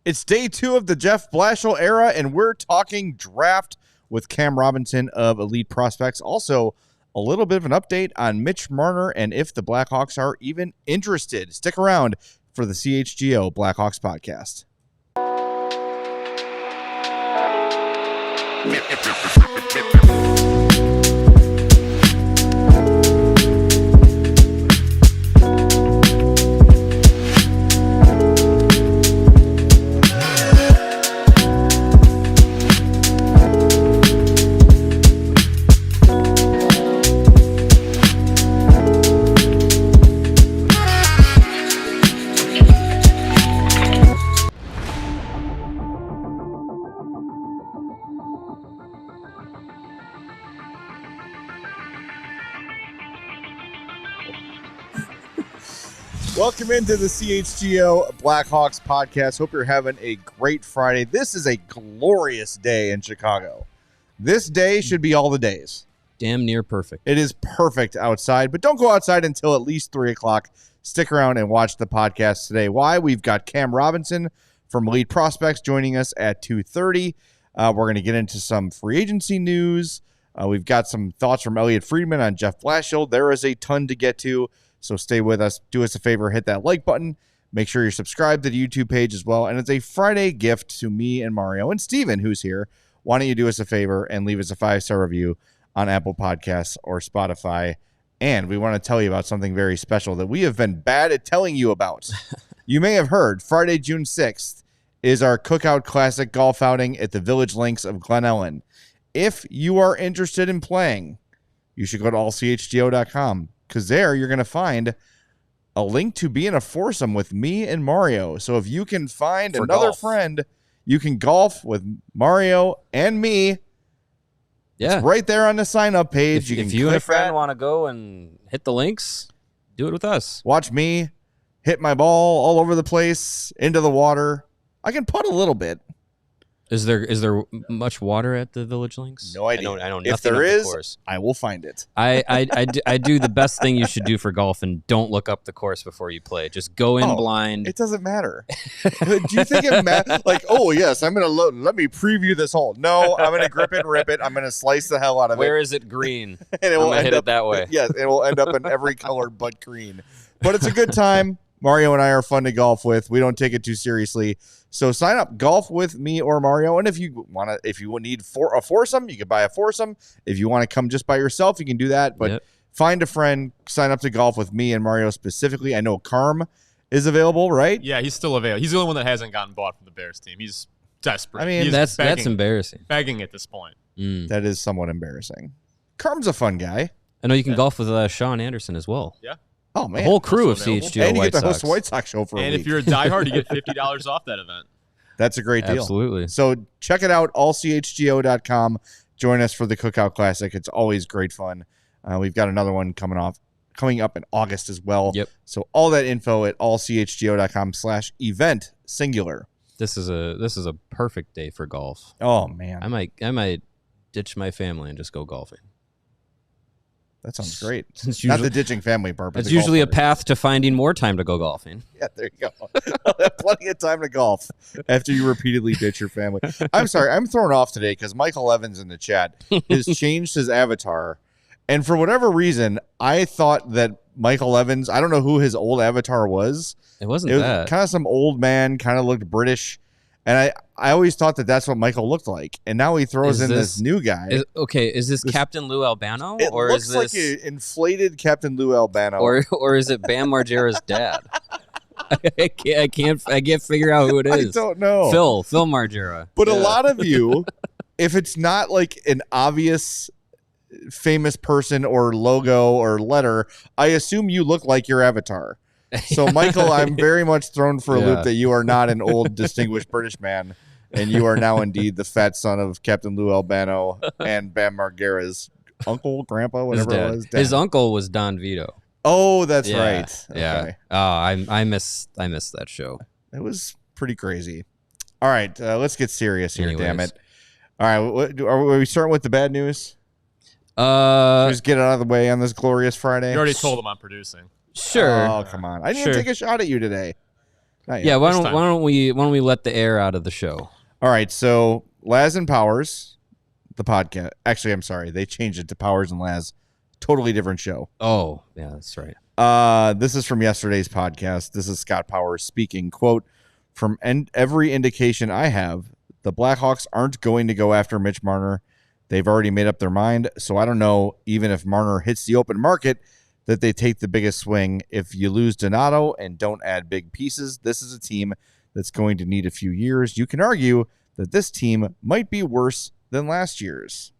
It's day 2 of the Jeff Blashill era, and we're talking draft with Cam Robinson of Elite Prospects. Also, a little bit of an update on Mitch Marner and if the Blackhawks are even interested. Stick around for the CHGO Blackhawks Podcast. Welcome into the CHGO Blackhawks Podcast. Hope you're having a great Friday. This is a glorious day in Chicago. This day should be all the days. Damn near perfect. It is perfect outside, but don't go outside until at least 3 o'clock. Stick around and watch the podcast today. Why? We've got Cam Robinson from Elite Prospects joining us at 2:30. We're going to get into some free agency news. We've got some thoughts from Elliot Friedman on Jeff Blashill. There is a ton to get to. So stay with us. Do us a favor, hit that like button. Make sure you're subscribed to the YouTube page as well. And it's a Friday gift to me and Mario and Steven, who's here. Why don't you do us a favor and leave us a 5-star review on Apple Podcasts or Spotify. And we want to tell you about something very special that we have been bad at telling you about. You may have heard Friday, June 6th is our Cookout Classic golf outing at the Village Links of Glen Ellen. If you are interested in playing, you should go to allchgo.com. Because there you're going to find a link to be in a foursome with me and Mario. So if you can find another friend, you can golf with Mario and me. Yeah. It's right there on the sign-up page. If you and a friend want to go and hit the links, do it with us. Watch me hit my ball all over the place, into the water. I can putt a little bit. Is there much water at the Village Links? No idea. I know if there is, I will find it. I do the best thing you should do for golf, and don't look up the course before you play. Just go in blind. It doesn't matter. Do you think it matters? Like, oh yes, I'm gonna let me preview this hole. No, I'm gonna grip it, rip it. I'm gonna slice the hell out of it. Where is it green? And it will hit it that way. Yes, it will end up in every color but green. But it's a good time. Mario and I are fun to golf with. We don't take it too seriously. So sign up, golf with me or Mario. And if you need a foursome, you can buy a foursome. If you want to come just by yourself, you can do that. But Find a friend, sign up to golf with me and Mario specifically. I know Carm is available, right? Yeah, he's still available. He's the only one that hasn't gotten bought from the Bears team. He's desperate. I mean, he's that's embarrassing. Begging at this point. That is somewhat embarrassing. Carm's a fun guy. I know you can golf with Sean Anderson as well. Yeah. Oh, man. The whole crew of CHGO and you White get to host Sox. the White Sox show for a week. And if you're a diehard, you get $50 off that event. That's a great deal. Absolutely. So check it out, allchgo.com. Join us for the Cookout Classic. It's always great fun. We've got another one coming up in August as well. Yep. So all that info at allchgo.com/event singular. This is a perfect day for golf. Oh man. I might ditch my family and just go golfing. That sounds great. Not the ditching family part. It's usually a path to finding more time to go golfing. Yeah, there you go. Plenty of time to golf after you repeatedly ditch your family. I'm sorry. I'm thrown off today because Michael Evans in the chat has changed his avatar. And for whatever reason, I thought that Michael Evans, I don't know who his old avatar was. It wasn't that. Kind of some old man, kind of looked British. And I always thought that that's what Michael looked like. And now he throws in this new guy. Is this Captain Lou Albano? It or looks is like this, an inflated Captain Lou Albano. Or is it Bam Margera's dad? I can't figure out who it is. I don't know. Phil Margera. But a lot of you, if it's not like an obvious famous person or logo or letter, I assume you look like your avatar. So, Michael, I'm very much thrown for a loop that you are not an old, distinguished British man, and you are now indeed the fat son of Captain Lou Albano and Bam Margera's uncle, grandpa, whatever it was. His uncle was Don Vito. Oh, that's right. Yeah. Okay. Oh, I miss that show. It was pretty crazy. All right, let's get serious here. Anyways. Damn it! All right, are we starting with the bad news? Just get it out of the way on this glorious Friday. You already told him I'm producing. Sure. Oh, come on. I didn't even take a shot at you today. Not yet. Yeah, why This don't time. we let the air out of the show? All right, so Laz and Powers, the podcast. Actually, I'm sorry, they changed it to Powers and Laz. Totally different show. Oh, yeah, that's right. This is from yesterday's podcast. This is Scott Powers speaking. Quote, from every indication I have, the Blackhawks aren't going to go after Mitch Marner. They've already made up their mind, so I don't know, even if Marner hits the open market, that they take the biggest swing. If you lose Donato and don't add big pieces, this is a team that's going to need a few years. You can argue that this team might be worse than last year's.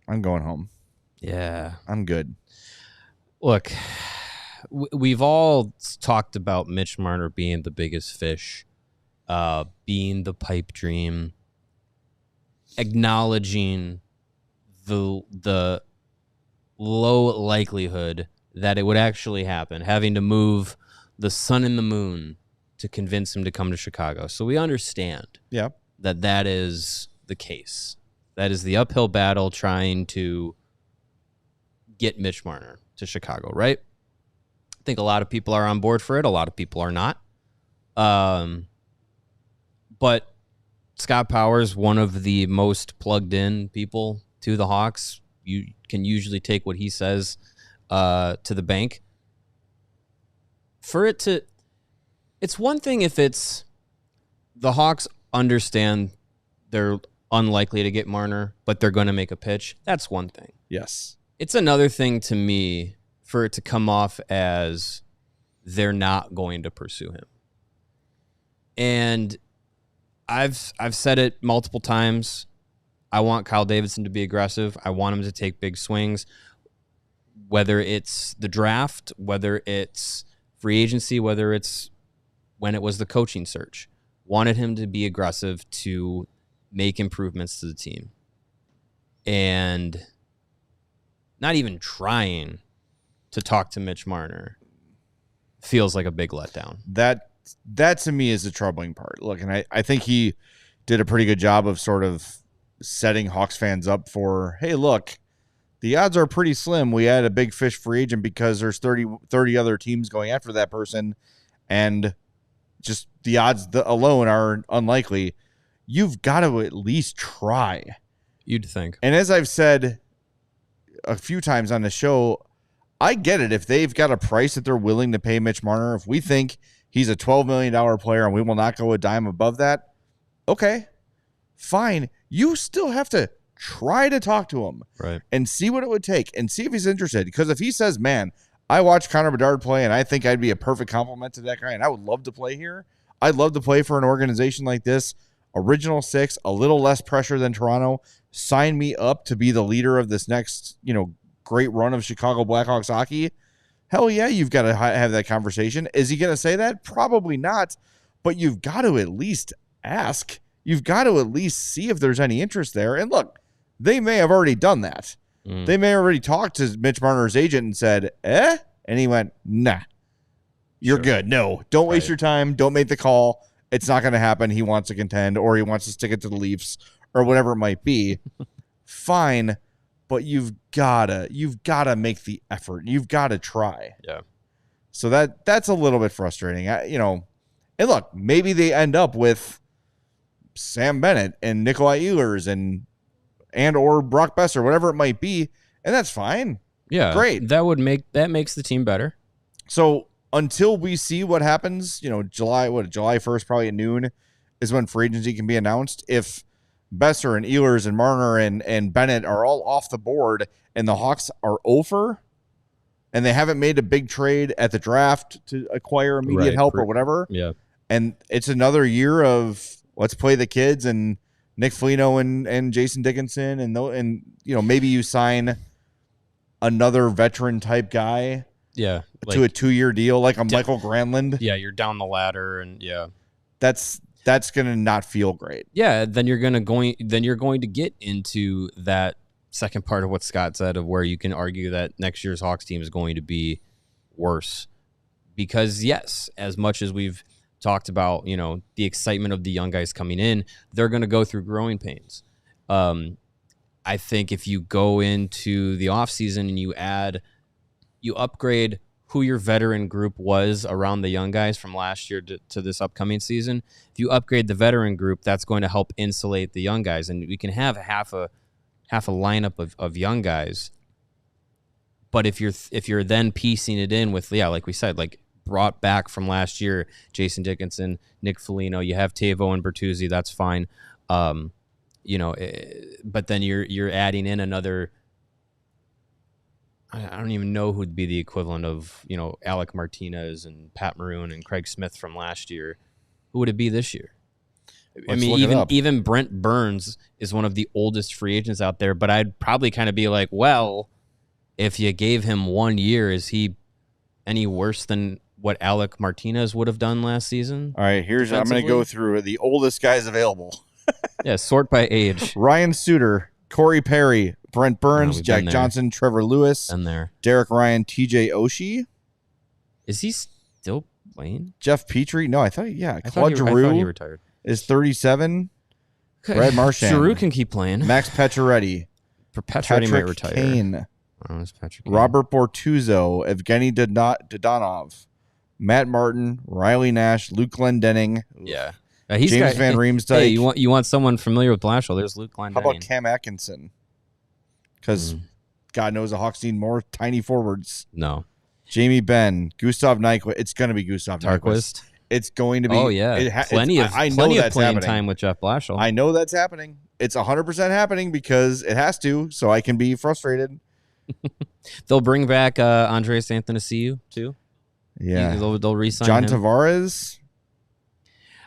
I'm going home. Yeah. I'm good. Look, we've all talked about Mitch Marner being the biggest fish, being the pipe dream, acknowledging the low likelihood that it would actually happen, having to move the sun and the moon to convince him to come to Chicago. So we understand that is the case. That is the uphill battle trying to get Mitch Marner to Chicago, right? I think a lot of people are on board for it. A lot of people are not. But Scott Powers, one of the most plugged in people to the Hawks, you can usually take what he says to the bank. It's one thing if it's the Hawks understand they're unlikely to get Marner, but they're going to make a pitch. That's one thing. Yes. It's another thing to me for it to come off as they're not going to pursue him. And I've said it multiple times. I want Kyle Davidson to be aggressive. I want him to take big swings, whether it's the draft, whether it's free agency, whether it's when it was the coaching search. Wanted him to be aggressive to make improvements to the team. And not even trying to talk to Mitch Marner feels like a big letdown. That to me is the troubling part. Look, and I think he did a pretty good job of sort of setting Hawks fans up for, hey, look, the odds are pretty slim. We had a big fish free agent because there's 30 other teams going after that person, and just the odds alone are unlikely. You've got to at least try. You'd think. And as I've said a few times on the show, I get it. If they've got a price that they're willing to pay Mitch Marner, if we think he's a $12 million player and we will not go a dime above that, okay, fine. You still have to try to talk to him, right, and see what it would take and see if he's interested. Because if he says, man, I watched Connor Bedard play and I think I'd be a perfect compliment to that guy and I would love to play here. I'd love to play for an organization like this. Original six, a little less pressure than Toronto. Sign me up to be the leader of this next, great run of Chicago Blackhawks hockey. Hell yeah, you've got to have that conversation. Is he going to say that? Probably not, but you've got to at least ask. You've got to at least see if there's any interest there. And look, they may have already done that. They may have already talked to Mitch Marner's agent and said, eh? And he went, nah, you're good. No, don't waste your time. Don't make the call. It's not going to happen. He wants to contend, or he wants to stick it to the Leafs, or whatever it might be. Fine, but you've gotta make the effort. You've got to try. Yeah. So that's a little bit frustrating. And look, maybe they end up with Sam Bennett and Nikolai Ehlers and or Brock Besser, whatever it might be, and that's fine. Yeah, great. That makes the team better. So until we see what happens, July 1st, probably at noon, is when free agency can be announced. If Besser and Ehlers and Marner and Bennett are all off the board and the Hawks are over and they haven't made a big trade at the draft to acquire immediate help or whatever, and it's another year of let's play the kids and Nick Foligno and Jason Dickinson and maybe you sign another veteran type guy. Yeah, to a 2-year deal, like a Michael Granlund. Yeah, you're down the ladder, and that's gonna not feel great. Yeah, then you're going to get into that second part of what Scott said, of where you can argue that next year's Hawks team is going to be worse, because yes, as much as we've talked about, the excitement of the young guys coming in, they're going to go through growing pains. I think if you go into the offseason and you upgrade who your veteran group was around the young guys from last year to this upcoming season. If you upgrade the veteran group, that's going to help insulate the young guys, and we can have half a lineup of young guys. But if you're then piecing it in with, like we said, like brought back from last year, Jason Dickinson, Nick Foligno, you have Teuvo and Bertuzzi, that's fine. But then you're adding in another. I don't even know who'd be the equivalent of, Alec Martinez and Pat Maroon and Craig Smith from last year. Who would it be this year? Even Brent Burns is one of the oldest free agents out there, but I'd probably kind of be like, well, if you gave him 1 year, is he any worse than what Alec Martinez would have done last season? All right, I'm going to go through the oldest guys available. Yeah, sort by age. Ryan Suitor, Corey Perry, Brent Burns, Jack Johnson, Trevor Lewis, Derek Ryan, TJ Oshie. Is he still playing? Jeff Petrie? No, I thought Giroux he retired. Is 37. Okay. Brad Marchand. Giroux can keep playing. Max Pacioretty. Pacioretty might retire. Kane. Patrick Kane. Robert Bortuzzo, Evgeny Dodonov, Matt Martin, Riley Nash, Luke Glendening. Yeah. James Van Riemsdyk. Hey, you want someone familiar with Blashill? There's Luke Glendening. How about Cam Atkinson? Because God knows the Hawks need more tiny forwards. No. Jamie Benn, Gustav Nyquist. It's going to be Gustav Nyquist. It's going to be. Oh, yeah. Plenty of playing time with Jeff Blashill. I know that's happening. It's 100% happening because it has to, so I can be frustrated. They'll bring back Andreas Athanasiou, too. Yeah. They'll re-sign John him. Tavares.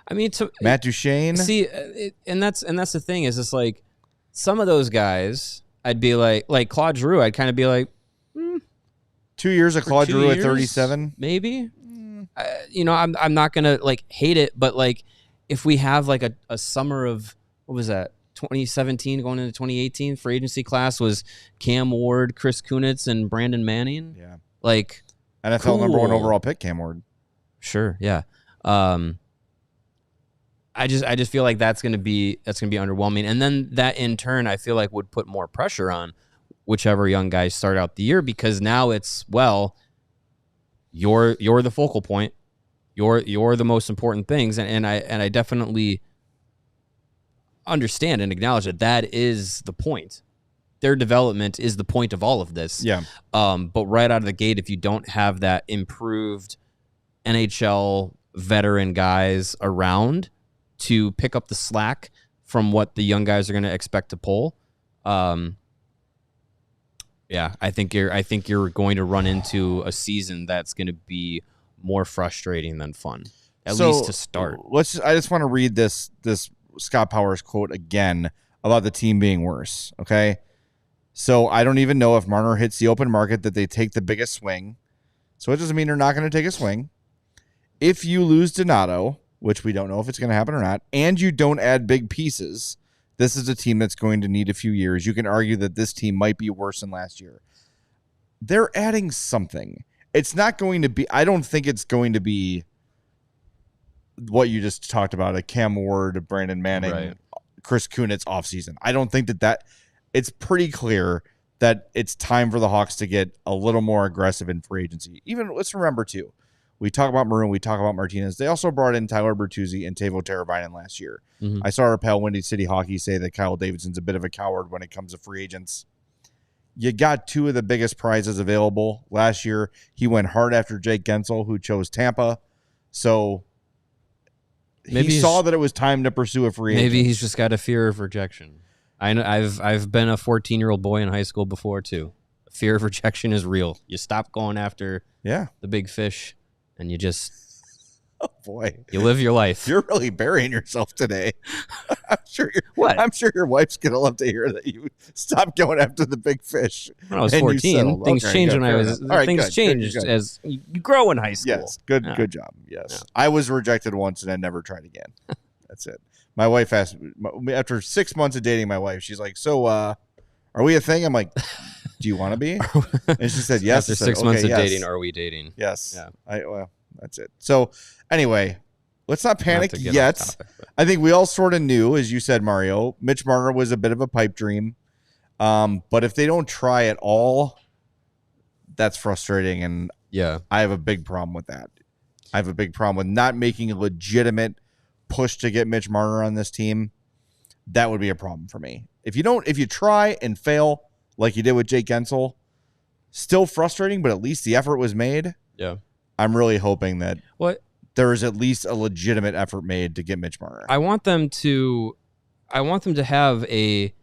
I mean, Matt Duchene. See, and that's the thing is, it's like some of those guys, I'd be like Claude Giroux. I'd kind of be like, 2 years of Claude Giroux at 37, maybe. I'm not gonna hate it, but if we have a summer of what was that 2017 going into 2018 free agency class was Cam Ward, Chris Kunitz, and Brandon Manning. Yeah, NFL cool. Number 1 overall pick, Cam Ward. Sure, yeah. I just feel like that's gonna be underwhelming, and then that in turn I feel like would put more pressure on whichever young guys start out the year, because now it's, well, you're the focal point, you're the most important things, and I definitely understand and acknowledge that is the point. Their development is the point of all of this. Yeah. But right out of the gate, if you don't have that improved NHL veteran guys around to pick up the slack from what the young guys are going to expect to pull, I think you're going to run into a season that's going to be more frustrating than fun, at least to start. I just want to read this Scott Powers quote again about the team being worse. Okay, so I don't even know if Marner hits the open market that they take the biggest swing. So it doesn't mean they're not going to take a swing. If you lose Donato, which we don't know if it's going to happen or not, and you don't add big pieces, this is a team that's going to need a few years. You can argue that this team might be worse than last year. They're adding something. It's not going to be, I don't think it's going to be what you just talked about, a Cam Ward, a Brandon Manning, Chris Kunitz offseason. I don't think that it's pretty clear that it's time for the Hawks to get a little more aggressive in free agency. Even, let's remember too, we talk about Maroon, we talk about Martinez. They also brought in Tyler Bertuzzi and Teuvo Teravainen last year. Mm-hmm. I saw our pal Windy City Hockey say that Kyle Davidson's a bit of a coward when it comes to free agents. You got 2 of the biggest prizes available. Last year, he went hard after Jake Gensel, who chose Tampa. So maybe he saw that it was time to pursue a free agent. Maybe he's just got a fear of rejection. I know I've been a 14-year-old boy in high school before too. Fear of rejection is real. You stop going after the big fish, and you just you live your life. You're really burying yourself today. I'm sure your wife's gonna love to hear that you stopped going after the big fish. When I was 14, things changed changed as you grow in high school. Yes, good job. Yes, I was rejected once and I never tried again. That's it. My wife asked me, after 6 months of dating my wife, she's like, "So, are we a thing?" I'm like, "Do you want to be?" And she said, "Yes." After 6 months of dating, are we dating? Yes. Yeah. Well, that's it. So, anyway, let's not panic yet. Topic, I think we all sort of knew, as you said, Mario, Mitch Marner was a bit of a pipe dream. But if they don't try at all, that's frustrating. And Yeah. I have a big problem with that. I have a big problem with not making a legitimate push to get Mitch Marner on this team. That would be a problem for me. If you try and fail like you did with Jake Gensel, still frustrating, but at least the effort was made. Yeah. I'm really hoping that What there is at least a legitimate effort made to get Mitch Marner. I want them to have a,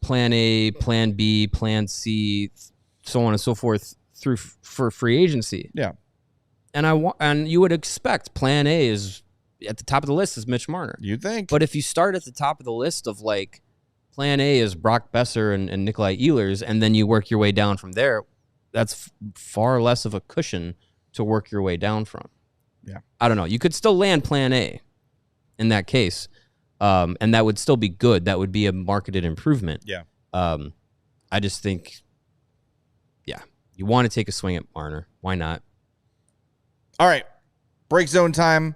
plan A, plan B, plan C, so on and so forth for free agency. Yeah. And you would expect plan A is at the top of the list is Mitch Marner. You think? But if you start at the top of the list of like plan A is Brock Besser and Nikolai Ehlers, and then you work your way down from there, that's far less of a cushion to work your way down from. Yeah. I don't know. You could still land plan A in that case. And that would still be good. That would be a marketed improvement. Yeah. I just think, you want to take a swing at Marner. Why not? All right. Break zone time.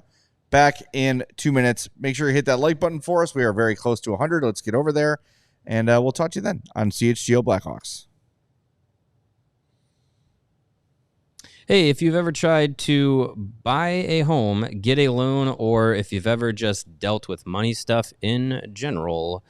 Back in 2 minutes. Make sure you hit that like button for us. We are very close to 100. Let's get over there. And we'll talk to you then on CHGO Blackhawks. Hey, if you've ever tried to buy a home, get a loan, or if you've ever just dealt with money stuff in general,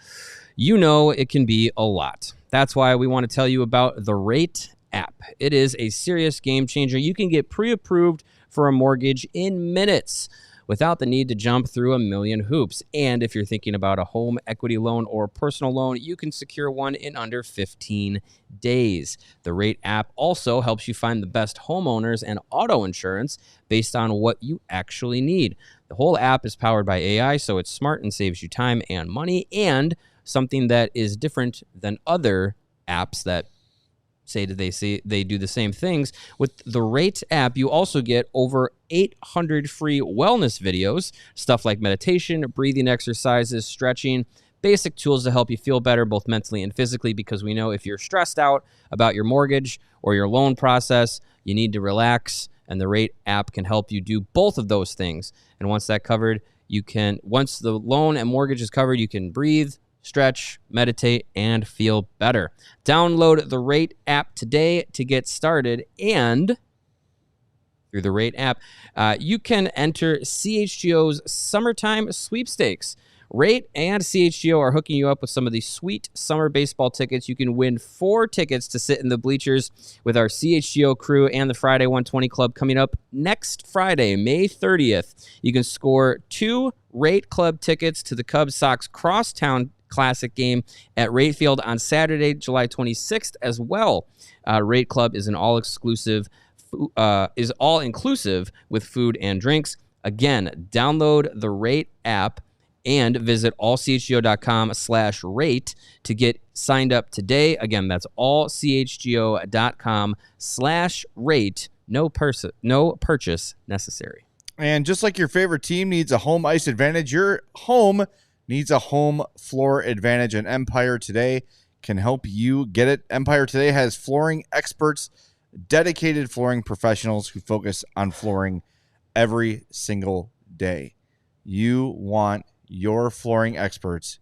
you know it can be a lot. That's why we want to tell you about the Rate app. It is a serious game changer. You can get pre-approved for a mortgage in minutes without the need to jump through a million hoops. And if you're thinking about a home equity loan or personal loan, you can secure one in under 15 days. The Rate app also helps you find the best homeowners and auto insurance based on what you actually need. The whole app is powered by AI, so it's smart and saves you time and money, and something that is different than other apps that say they do the same things. With the Rate app, you also get over 800 free wellness videos, stuff like meditation, breathing exercises, stretching, basic tools to help you feel better both mentally and physically, because we know if you're stressed out about your mortgage or your loan process, you need to relax, and the Rate app can help you do both of those things. And once once the loan and mortgage is covered, you can breathe, stretch, meditate, and feel better. Download the Rate app today to get started, and through the Rate app, you can enter CHGO's Summertime Sweepstakes. Rate and CHGO are hooking you up with some of these sweet summer baseball tickets. You can win 4 tickets to sit in the bleachers with our CHGO crew and the Friday 120 Club coming up next Friday, May 30th. You can score 2 Rate Club tickets to the Cubs-Sox Crosstown Classic game at Rate Field on Saturday, July 26th as well. Rate Club is all-inclusive with food and drinks. Again, download the Rate app and visit allchgo.com/rate to get signed up today. Again, that's allchgo.com/rate. No purchase necessary. And just like your favorite team needs a home ice advantage, your home needs a home floor advantage, and Empire Today can help you get it. Empire Today has flooring experts, dedicated flooring professionals who focus on flooring every single day. You want your flooring experts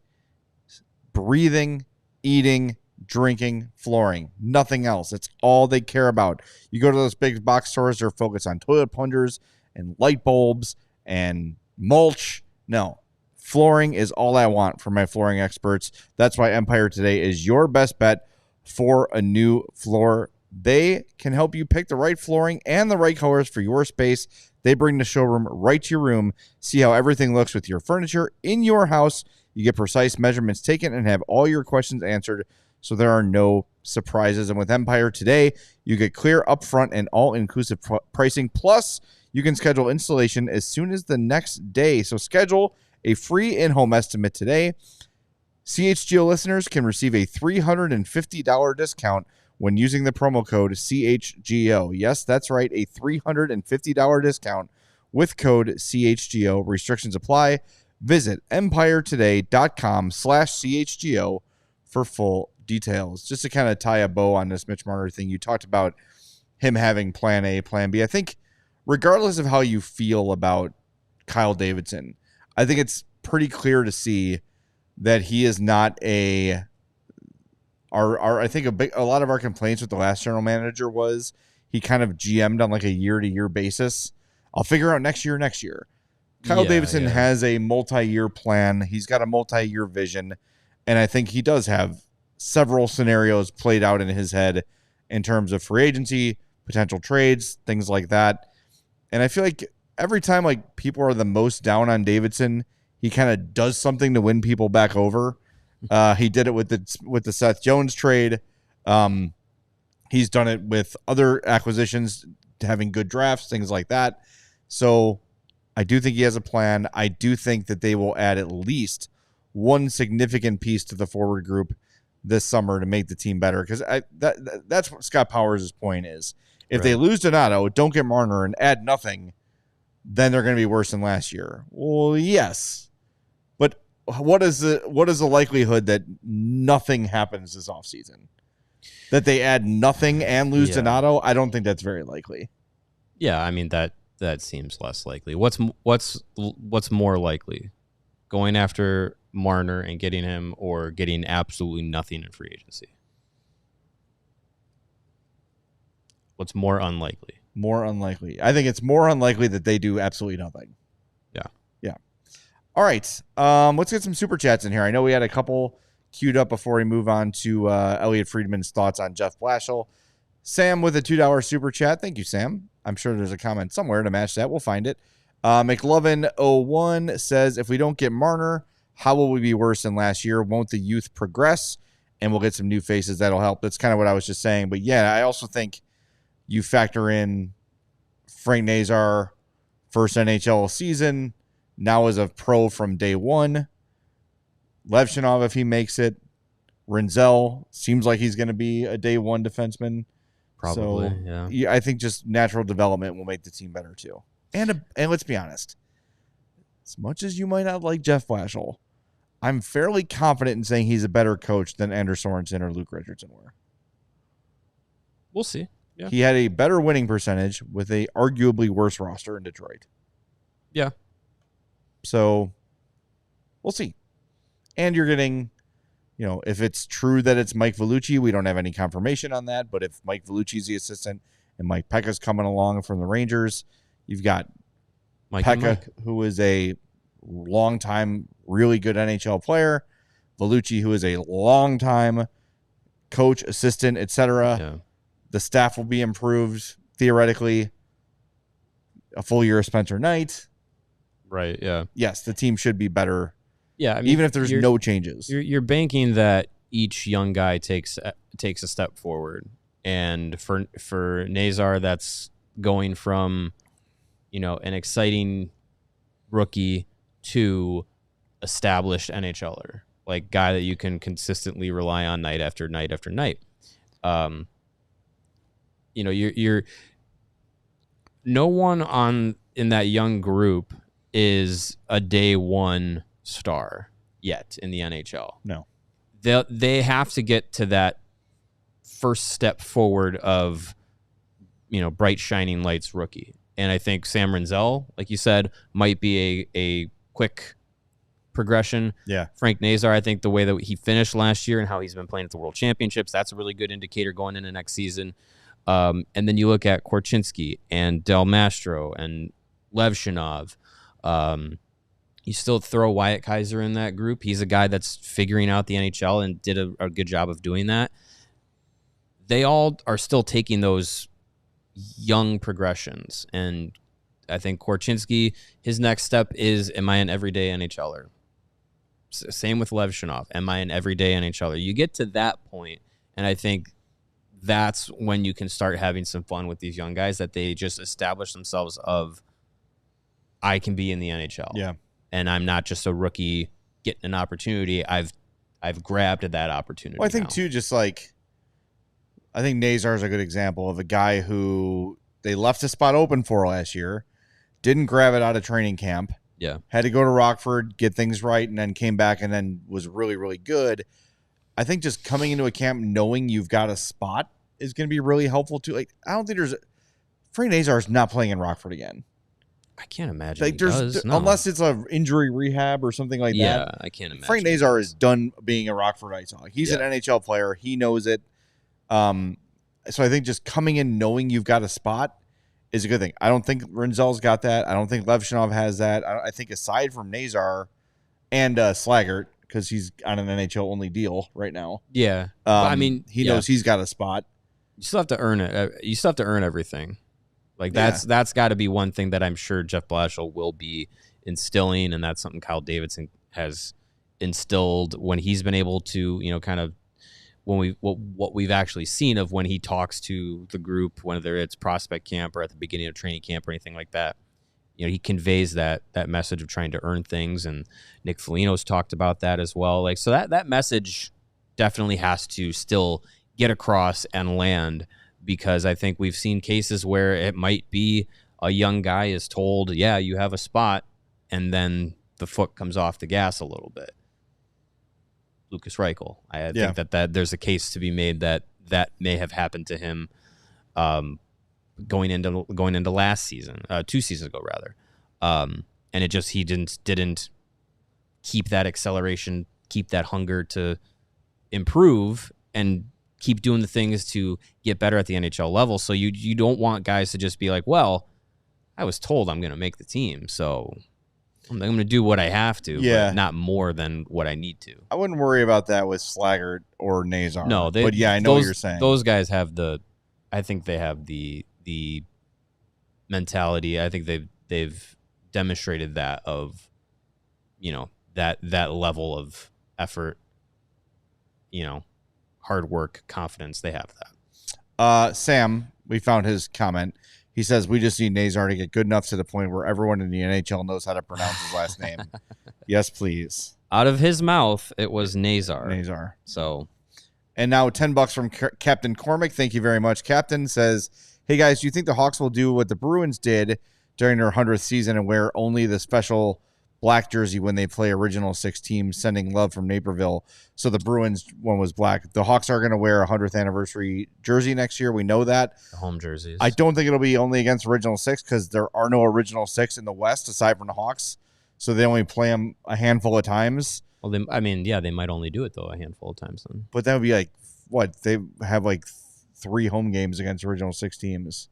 breathing, eating, drinking flooring, nothing else. It's all they care about. You go to those big box stores, they're focused on toilet plungers and light bulbs and mulch. No. Flooring is all I want from my flooring experts. That's why Empire Today is your best bet for a new floor. They can help you pick the right flooring and the right colors for your space. They bring the showroom right to your room. See how everything looks with your furniture in your house. You get precise measurements taken and have all your questions answered, so there are no surprises. And with Empire Today, you get clear upfront and all-inclusive pricing. Plus, you can schedule installation as soon as the next day. So schedule a free in-home estimate today. CHGO listeners can receive a $350 discount when using the promo code CHGO. Yes, that's right, a $350 discount with code CHGO. Restrictions apply. Visit empiretoday.com/CHGO for full details. Just to kind of tie a bow on this Mitch Marner thing, you talked about him having plan A, plan B. I think regardless of how you feel about Kyle Davidson, I think it's pretty clear to see that he is not I think a lot of our complaints with the last general manager was he kind of GM'd on like a year-to-year basis. I'll figure out next year. Kyle Davidson has a multi-year plan. He's got a multi-year vision, and I think he does have several scenarios played out in his head in terms of free agency, potential trades, things like that. And I feel like every time like people are the most down on Davidson, he kind of does something to win people back over. He did it with the Seth Jones trade. He's done it with other acquisitions, having good drafts, things like that. So I do think he has a plan. I do think that they will add at least one significant piece to the forward group this summer to make the team better. Because that's what Scott Powers' point is. If they lose Donato, don't get Marner, and add nothing, then they're going to be worse than last year. Well, yes. But what is the likelihood that nothing happens this offseason? That they add nothing and lose Donato? I don't think that's very likely. Yeah, I mean that seems less likely. What's more likely? Going after Marner and getting him, or getting absolutely nothing in free agency? What's more unlikely? More unlikely. I think it's more unlikely that they do absolutely nothing. Yeah. All right. Let's get some super chats in here. I know we had a couple queued up before we move on to Elliot Friedman's thoughts on Jeff Blashill. Sam with a $2 super chat. Thank you, Sam. I'm sure there's a comment somewhere to match that. We'll find it. McLovin01 says, if we don't get Marner, how will we be worse than last year? Won't the youth progress? And we'll get some new faces. That'll help. That's kind of what I was just saying. But yeah, I also think you factor in Frank Nazar, first NHL season, now as a pro from day one. Levshinov, if he makes it. Rinzel seems like he's going to be a day one defenseman. Probably, so, yeah. I think just natural development will make the team better too. And let's be honest, as much as you might not like Jeff Blashill, I'm fairly confident in saying he's a better coach than Anders Sorensen or Luke Richardson were. We'll see. Yeah. He had a better winning percentage with a arguably worse roster in Detroit. Yeah. So we'll see. And you're getting, if it's true that it's Mike Vellucci, we don't have any confirmation on that. But if Mike Vellucci's the assistant and Mike Pekka's coming along from the Rangers, you've got Pekka, who is a longtime, really good NHL player. Vellucci, who is a longtime coach, assistant, etc. Yeah. The staff will be improved, theoretically. A full year of Spencer Knight. Right, yeah. Yes, the team should be better. Yeah, I mean, even if there's no changes. You're banking that each young guy takes a step forward. And for Nazar, that's going from, an exciting rookie to established NHLer, like guy that you can consistently rely on night after night after night. You're no one in that young group is a day one star yet in the NHL. No. They have to get to that first step forward of, bright shining lights rookie. And I think Sam Rinzel, like you said, might be a quick progression. Yeah. Frank Nazar, I think the way that he finished last year and how he's been playing at the World Championships, that's a really good indicator going into next season. And then you look at Korchinski and Del Mastro and Levshinov. You still throw Wyatt Kaiser in that group. He's a guy that's figuring out the NHL and did a good job of doing that. They all are still taking those young progressions. And I think Korchinski, his next step is, am I an everyday NHLer? Same with Levshinov. Am I an everyday NHLer? You get to that point, and I think that's when you can start having some fun with these young guys, that they just establish themselves of, I can be in the NHL. Yeah. And I'm not just a rookie getting an opportunity. I've grabbed at that opportunity. Well, I think too, just like, I think Nazar is a good example of a guy who they left a spot open for last year, didn't grab it out of training camp. Yeah. Had to go to Rockford, get things right, and then came back and then was really, really good. I think just coming into a camp knowing you've got a spot is going to be really helpful too. Like, I don't think Frank Nazar is not playing in Rockford again. I can't imagine. Like, unless it's a injury rehab or something like that. Yeah, I can't imagine. Frank Nazar is done being a Rockford Ice Hawk. He's an NHL player. He knows it. So I think just coming in knowing you've got a spot is a good thing. I don't think Rinzel's got that. I don't think Levshinov has that. I think aside from Nazar and Slaggert, because he's on an NHL only deal right now. Yeah. I mean, he knows he's got a spot. You still have to earn it. You still have to earn everything. Like that's got to be one thing that I'm sure Jeff Blashill will be instilling, and that's something Kyle Davidson has instilled when he's been able to, kind of when what we've actually seen of when he talks to the group, whether it's prospect camp or at the beginning of training camp or anything like that. He conveys that message of trying to earn things, and Nick Foligno's talked about that as well. Like, so that message definitely has to still get across and land, because I think we've seen cases where it might be a young guy is told, yeah, you have a spot, and then the foot comes off the gas a little bit. Lucas Reichel. I think that there's a case to be made that may have happened to him going into last season, 2 seasons ago rather. And he didn't keep that acceleration, keep that hunger to improve and keep doing the things to get better at the NHL level. So you don't want guys to just be like, well, I was told I'm going to make the team, so I'm going to do what I have to, but not more than what I need to. I wouldn't worry about that with Slaggert or Nazar. No, but I know what you're saying. Those guys have I think they have the mentality. I think they've demonstrated that of, that level of effort, hard work, confidence. They have that. Sam, we found his comment. He says, we just need Nazar to get good enough to the point where everyone in the NHL knows how to pronounce his last name. Yes, please. Out of his mouth, it was Nazar. Nazar. So, and now $10 from Captain Cormick. Thank you very much. Captain says, hey, guys, do you think the Hawks will do what the Bruins did during their 100th season and wear only the special black jersey when they play original 6 teams, sending love from Naperville? So the Bruins one was black. The Hawks are going to wear a 100th anniversary jersey next year. We know that. The home jerseys. I don't think it'll be only against original 6 because there are no original 6 in the West aside from the Hawks. So they only play them a handful of times. Well, they might only do it, though, a handful of times then. But that would be like, what? They have like 3 home games against original 6 teams.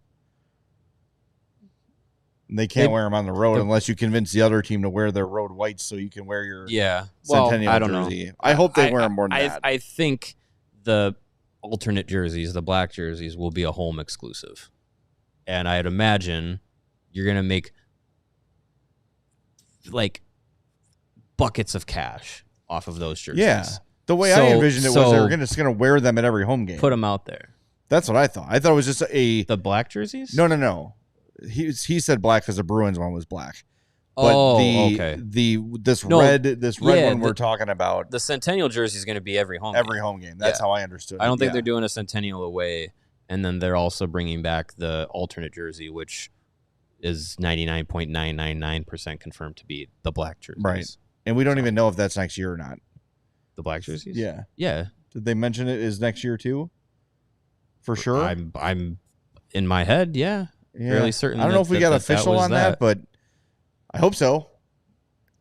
They can't wear them on the road unless you convince the other team to wear their road whites so you can wear your Centennial I don't jersey. know. I hope they wear them more than that. I think the alternate jerseys, the black jerseys, will be a home exclusive. And I'd imagine you're going to make like buckets of cash off of those jerseys. Yeah. The way I envisioned it was they were just going to wear them at every home game. Put them out there. That's what I thought. I thought it was just the black jerseys? No. He said black because the Bruins one was black. But okay. This red one we're talking about. The Centennial jersey is going to be every home game. That's how I understood it. I don't think they're doing a Centennial away, and then they're also bringing back the alternate jersey, which is 99.999% confirmed to be the black jerseys. Right. And we don't even know if that's next year or not. The black jerseys? Yeah. Yeah. Did they mention it is next year too? For sure? I'm in my head, yeah. Fairly certain. I don't know if we got official on that, but I hope so.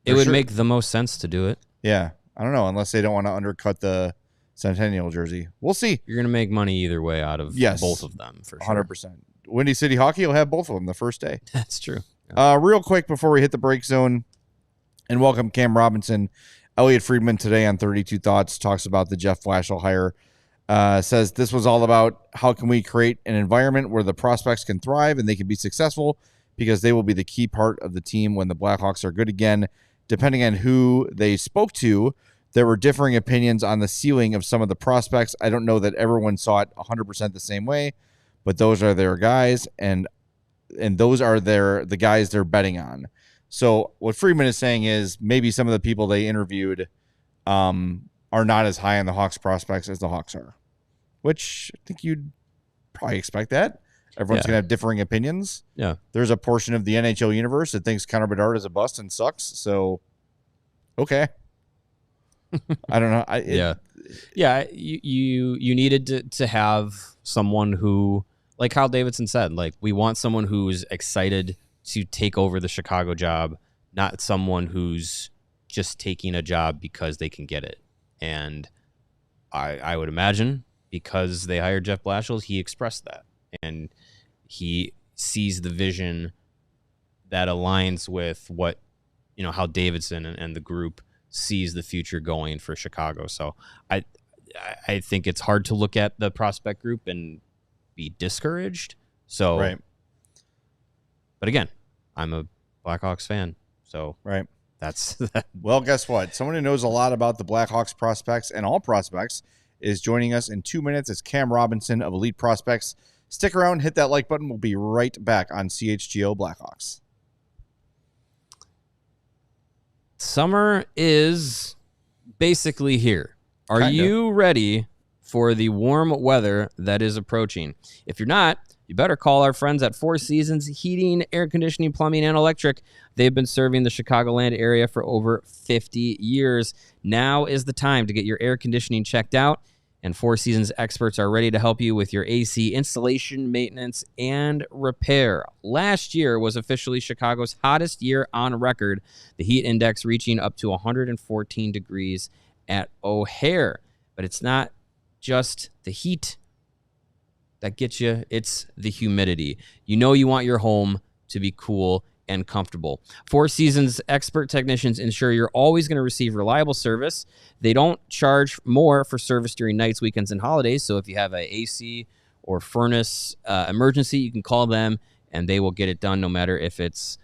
It would make the most sense to do it. Yeah. I don't know, unless they don't want to undercut the Centennial jersey. We'll see. You're going to make money either way out of both of them, for sure. 100%. Windy City Hockey will have both of them the first day. That's true. Real quick before we hit the break zone, and welcome Cam Robinson. Elliot Friedman today on 32 Thoughts talks about the Jeff Blashill hire. Says this was all about how can we create an environment where the prospects can thrive and they can be successful because they will be the key part of the team when the Blackhawks are good again. Depending on who they spoke to, there were differing opinions on the ceiling of some of the prospects. I don't know that everyone saw it 100% the same way, but those are their guys, and those are the guys they're betting on. So what Friedman is saying is maybe some of the people they interviewed are not as high on the Hawks prospects as the Hawks are, which I think you'd probably expect that. Everyone's going to have differing opinions. Yeah. There's a portion of the NHL universe that thinks Connor Bedard is a bust and sucks. So, okay. I don't know. You needed to have someone who, like Kyle Davidson said, like we want someone who's excited to take over the Chicago job, not someone who's just taking a job because they can get it. And I would imagine because they hired Jeff Blashill, he expressed that. And he sees the vision that aligns with what, how Davidson and the group sees the future going for Chicago. So I think it's hard to look at the prospect group and be discouraged. So, right. But again, I'm a Blackhawks fan. So right. That's well, guess what? Someone who knows a lot about the Blackhawks prospects and all prospects is joining us in 2 minutes. It's Cam Robinson of Elite Prospects. Stick around, hit that like button. We'll be right back on CHGO Blackhawks. Summer is basically here. Are you ready for the warm weather that is approaching? If you're not, you better call our friends at Four Seasons Heating, Air Conditioning, Plumbing, and Electric. They've been serving the Chicagoland area for over 50 years. Now is the time to get your air conditioning checked out, and Four Seasons experts are ready to help you with your AC installation, maintenance, and repair. Last year was officially Chicago's hottest year on record, the heat index reaching up to 114 degrees at O'Hare. But it's not just the heat that gets you, it's the humidity. You want your home to be cool and comfortable. Four Seasons expert technicians ensure you're always going to receive reliable service. They don't charge more for service during nights, weekends, and holidays. So if you have a AC or furnace emergency, you can call them and they will get it done, no matter if it's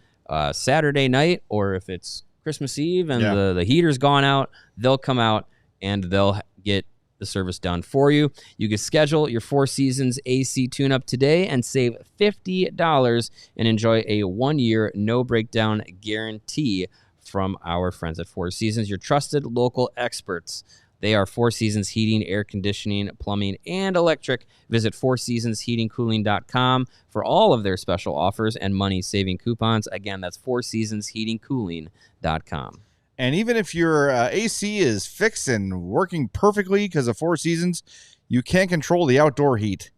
Saturday night or if it's Christmas Eve and the heater's gone out. They'll come out and they'll get the service done for you. You can schedule your Four Seasons AC tune-up today and save $50 and enjoy a 1-year no breakdown guarantee from our friends at Four Seasons, your trusted local experts. They are Four Seasons Heating, Air Conditioning, Plumbing, and Electric. Visit fourseasonsheatingcooling.com for all of their special offers and money-saving coupons. Again, that's fourseasonsheatingcooling.com. And even if your AC is fixed and working perfectly because of Four Seasons, you can't control the outdoor heat.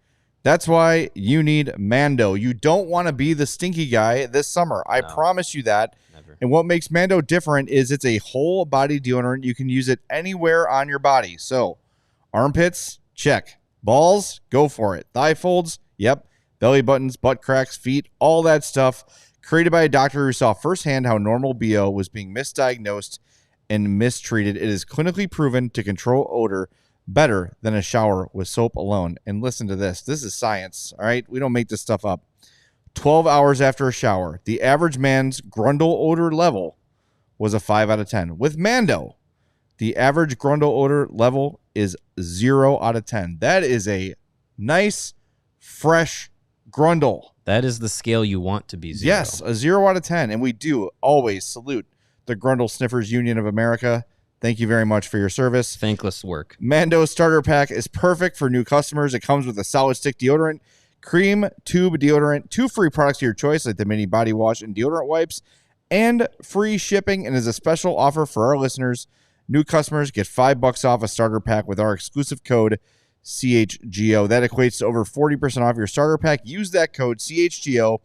That's why you need Mando. You don't want to be the stinky guy this summer. I promise you that. Never. And what makes Mando different is it's a whole body deodorant. You can use it anywhere on your body. So armpits, check. Balls, go for it. Thigh folds, yep. Belly buttons, butt cracks, feet, all that stuff. Created by a doctor who saw firsthand how normal BO was being misdiagnosed and mistreated. It is clinically proven to control odor better than a shower with soap alone. And listen to this. This is science, all right? We don't make this stuff up. 12 hours after a shower, the average man's grundle odor level was a 5 out of 10. With Mando, the average grundle odor level is 0 out of 10. That is a nice, fresh grundle. That is the scale you want to be 0. Yes, a 0 out of 10. And we do always salute the Grundle Sniffers Union of America. Thank you very much for your service. Thankless work. Mando's starter pack is perfect for new customers. It comes with a solid stick deodorant, cream tube deodorant, 2 free products of your choice like the mini body wash and deodorant wipes, and free shipping. And as a special offer for our listeners, new customers get $5 off a starter pack with our exclusive code CHGO. That equates to over 40% off your starter pack. Use that code CHGO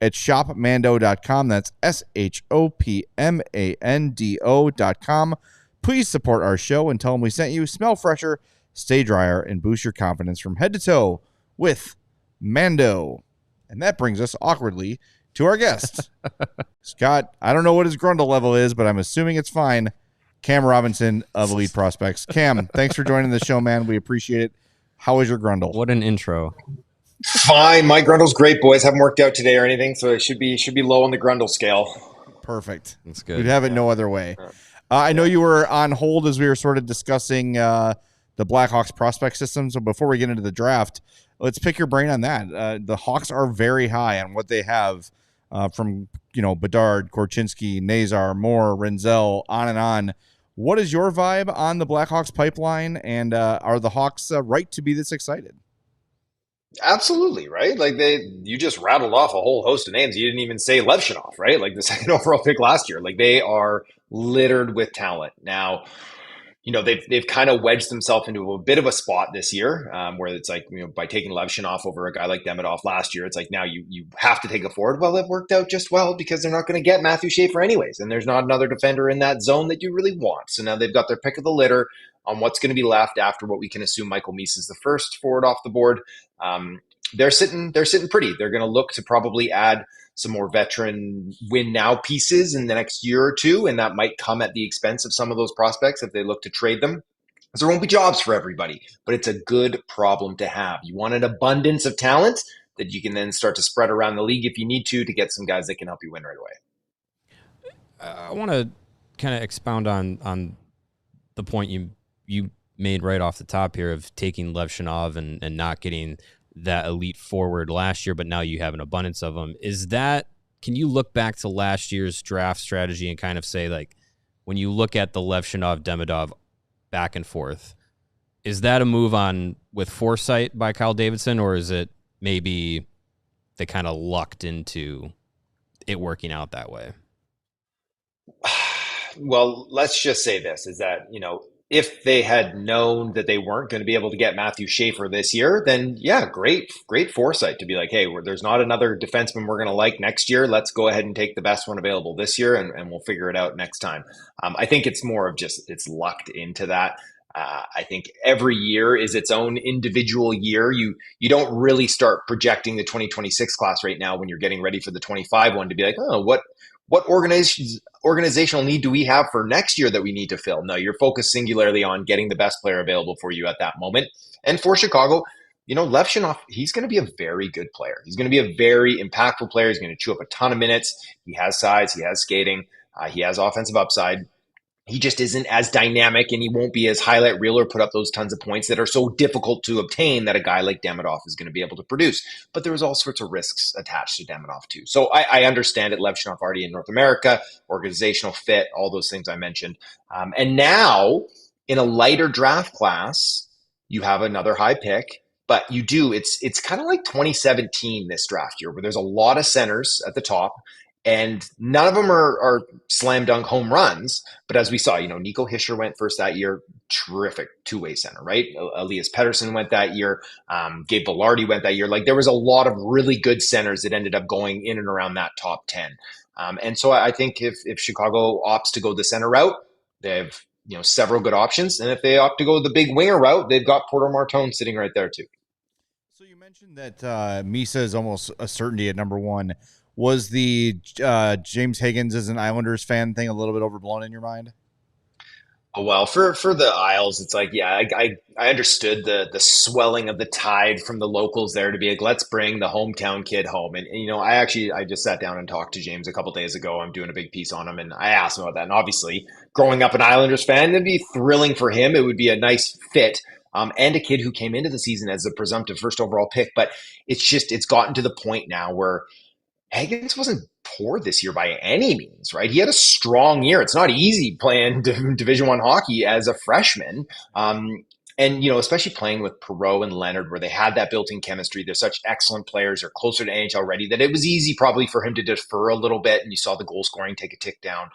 at shopmando.com. That's SHOPMANDO.com. Please support our show and tell them we sent you. Smell fresher, stay drier, and boost your confidence from head to toe with Mando. And that brings us awkwardly to our guest. Scott, I don't know what his grundle level is, but I'm assuming it's fine. Cam Robinson of Elite Prospects. Cam, thanks for joining the show, man. We appreciate it. How is your grundle? What an intro. Fine. My grundle's great, boys. Haven't worked out today or anything, so it should be low on the grundle scale. Perfect. That's good. We'd have it no other way. I know you were on hold as we were sort of discussing the Blackhawks prospect system. So before we get into the draft, let's pick your brain on that. The Hawks are very high on what they have from Bedard, Korchinski, Nazar, Moore, Renzel, on and on. What is your vibe on the Blackhawks pipeline, and are the Hawks right to be this excited? Absolutely, right? Like you just rattled off a whole host of names. You didn't even say Levshinov, right? Like the second overall pick last year. Like they are littered with talent. Now, they've kind of wedged themselves into a bit of a spot this year where it's like, by taking Levshinov over a guy like Demidov last year, it's like now you have to take a forward. Well, it worked out just well because they're not going to get Matthew Schaefer anyways. And there's not another defender in that zone that you really want. So now they've got their pick of the litter on what's going to be left after what we can assume Michael Misa is the first forward off the board. They're sitting pretty. They're going to look to probably add some more veteran win now pieces in the next year or two, and that might come at the expense of some of those prospects if they look to trade them. Because there won't be jobs for everybody, but it's a good problem to have. You want an abundance of talent that you can then start to spread around the league if you need to get some guys that can help you win right away. I want to kind of expound on the point you made right off the top here of taking Levshinov and not getting that elite forward last year, but now you have an abundance of them. Can you look back to last year's draft strategy and kind of say, like, when you look at the Levshinov Demidov back and forth, is that a move on with foresight by Kyle Davidson, or is it maybe they kind of lucked into it working out that way? Well, let's just say this is that, if they had known that they weren't going to be able to get Matthew Schaefer this year, then yeah, great foresight to be like, hey, there's not another defenseman we're going to like next year. Let's go ahead and take the best one available this year, and we'll figure it out next time. I think it's more of just it's lucked into that. I think every year is its own individual year. You don't really start projecting the 2026 class right now when you're getting ready for the 25 one to be like, oh, what organizational need do we have for next year that we need to fill? No, you're focused singularly on getting the best player available for you at that moment. And for Chicago, Levshinov, he's going to be a very good player. He's going to be a very impactful player. He's going to chew up a ton of minutes. He has size. He has skating. He has offensive upside. He just isn't as dynamic, and he won't be as highlight reel or put up those tons of points that are so difficult to obtain that a guy like Demidov is going to be able to produce. But there was all sorts of risks attached to Demidov too. So I understand it. Levshinov already in North America, organizational fit, all those things I mentioned. And now in a lighter draft class, you have another high pick. But you do, it's kind of like 2017 this draft year, where there's a lot of centers at the top, and none of them are slam dunk home runs. But as we saw, Nico Hischier went first that year, terrific two-way center, right? Elias Pettersson went that year. Gabe Velarde went that year. Like, there was a lot of really good centers that ended up going in and around that top 10. And so I think if Chicago opts to go the center route, they have several good options. And if they opt to go the big winger route, they've got Porter Martone sitting right there too. So you mentioned that Misa is almost a certainty at number one. Was the James Hagens as an Islanders fan thing a little bit overblown in your mind? Oh, well, for the Isles, it's like, yeah, I understood the swelling of the tide from the locals there to be like, let's bring the hometown kid home. And I just sat down and talked to James a couple days ago. I'm doing a big piece on him, and I asked him about that. And obviously, growing up an Islanders fan, it'd be thrilling for him. It would be a nice fit. And a kid who came into the season as a presumptive first overall pick. But it's gotten to the point now where Hagens wasn't poor this year by any means, right? He had a strong year. It's not easy playing Division I hockey as a freshman. And, especially playing with Perreault and Leonard, where they had that built-in chemistry. They're such excellent players. They're closer to NHL ready that it was easy probably for him to defer a little bit. And you saw the goal scoring take a tick down.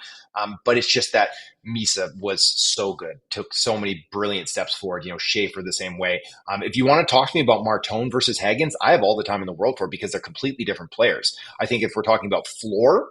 But it's just that Misa was so good, took so many brilliant steps forward. Schaefer the same way. If you want to talk to me about Martone versus Hagens, I have all the time in the world for it, because they're completely different players. I think if we're talking about floor,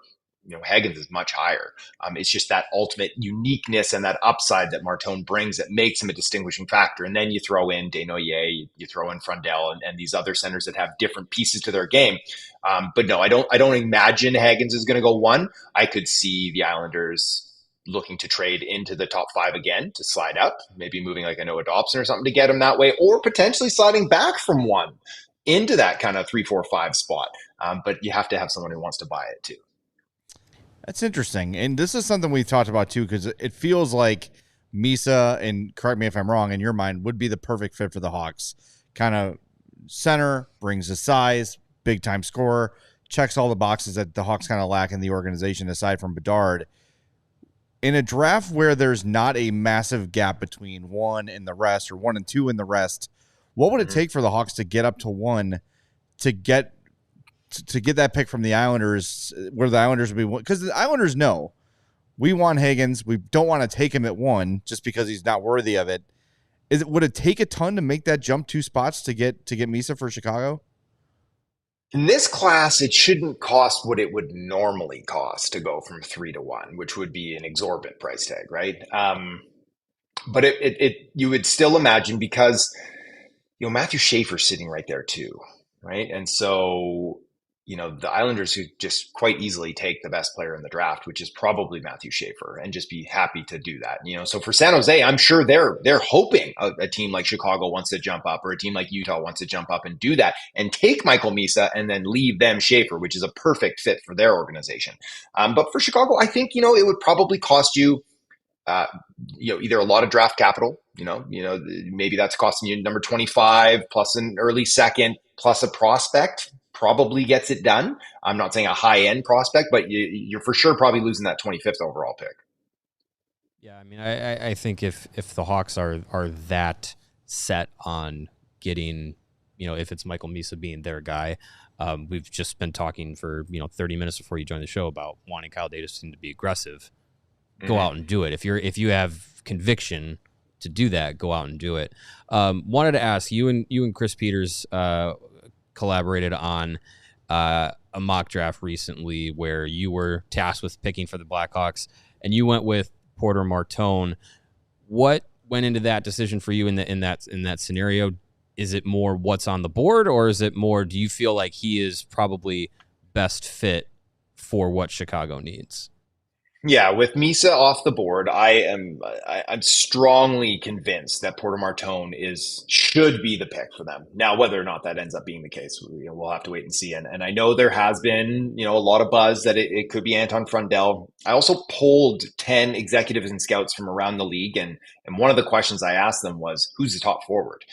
Hagens is much higher. It's just that ultimate uniqueness and that upside that Martone brings that makes him a distinguishing factor. And then you throw in Desnoyers, you throw in Frundell, and these other centers that have different pieces to their game. But no, I don't imagine Hagens is going to go one. I could see the Islanders looking to trade into the top 5 again to slide up, maybe moving like a Noah Dobson or something to get him that way, or potentially sliding back from 1 into that kind of 3, 4, 5 spot. But you have to have someone who wants to buy it too. That's interesting. And this is something we've talked about too, because it feels like Misa, and correct me if I'm wrong, in your mind, would be the perfect fit for the Hawks. Kind of center, brings the size, big time scorer, checks all the boxes that the Hawks kind of lack in the organization aside from Bedard. In a draft where there's not a massive gap between 1 and the rest, or 1 and 2 in the rest, what would it take for the Hawks to get up to 1 to get that pick from the Islanders, where the Islanders would be, because the Islanders know we want Hagens. We don't want to take him at 1 just because he's not worthy of it. Would it take a ton to make that jump 2 spots to get Misa for Chicago? In this class, it shouldn't cost what it would normally cost to go from 3 to 1, which would be an exorbitant price tag, right? But you would still imagine, because Matthew Schaefer's sitting right there too, right? And so the Islanders could just quite easily take the best player in the draft, which is probably Matthew Schaefer, and just be happy to do that. So for San Jose, I'm sure they're hoping a team like Chicago wants to jump up, or a team like Utah wants to jump up and do that and take Michael Misa and then leave them Schaefer, which is a perfect fit for their organization. But for Chicago, I think it would probably cost you either a lot of draft capital, maybe that's costing you number 25 plus an early second plus a prospect probably gets it done. I'm not saying a high end prospect, but you're for sure probably losing that 25th overall pick. Yeah, I mean, I think if the Hawks are that set on getting, if it's Michael Misa being their guy, we've just been talking for 30 minutes before you joined the show about wanting Kyle Davidson to be aggressive. Go out and do it. If you have conviction to do that, go out and do it. Wanted to ask you and Chris Peters collaborated on a mock draft recently where you were tasked with picking for the Blackhawks, and you went with Porter Martone. What went into that decision for you in that scenario? Is it more what's on the board, or is it more, do you feel like he is probably best fit for what Chicago needs? Yeah, with Misa off the board, I'm strongly convinced that Porter Martone should be the pick for them. Now, whether or not that ends up being the case, we'll have to wait and see. And I know there has been a lot of buzz that it could be Anton Frundell. I also polled 10 executives and scouts from around the league, and one of the questions I asked them was, who's the top forward?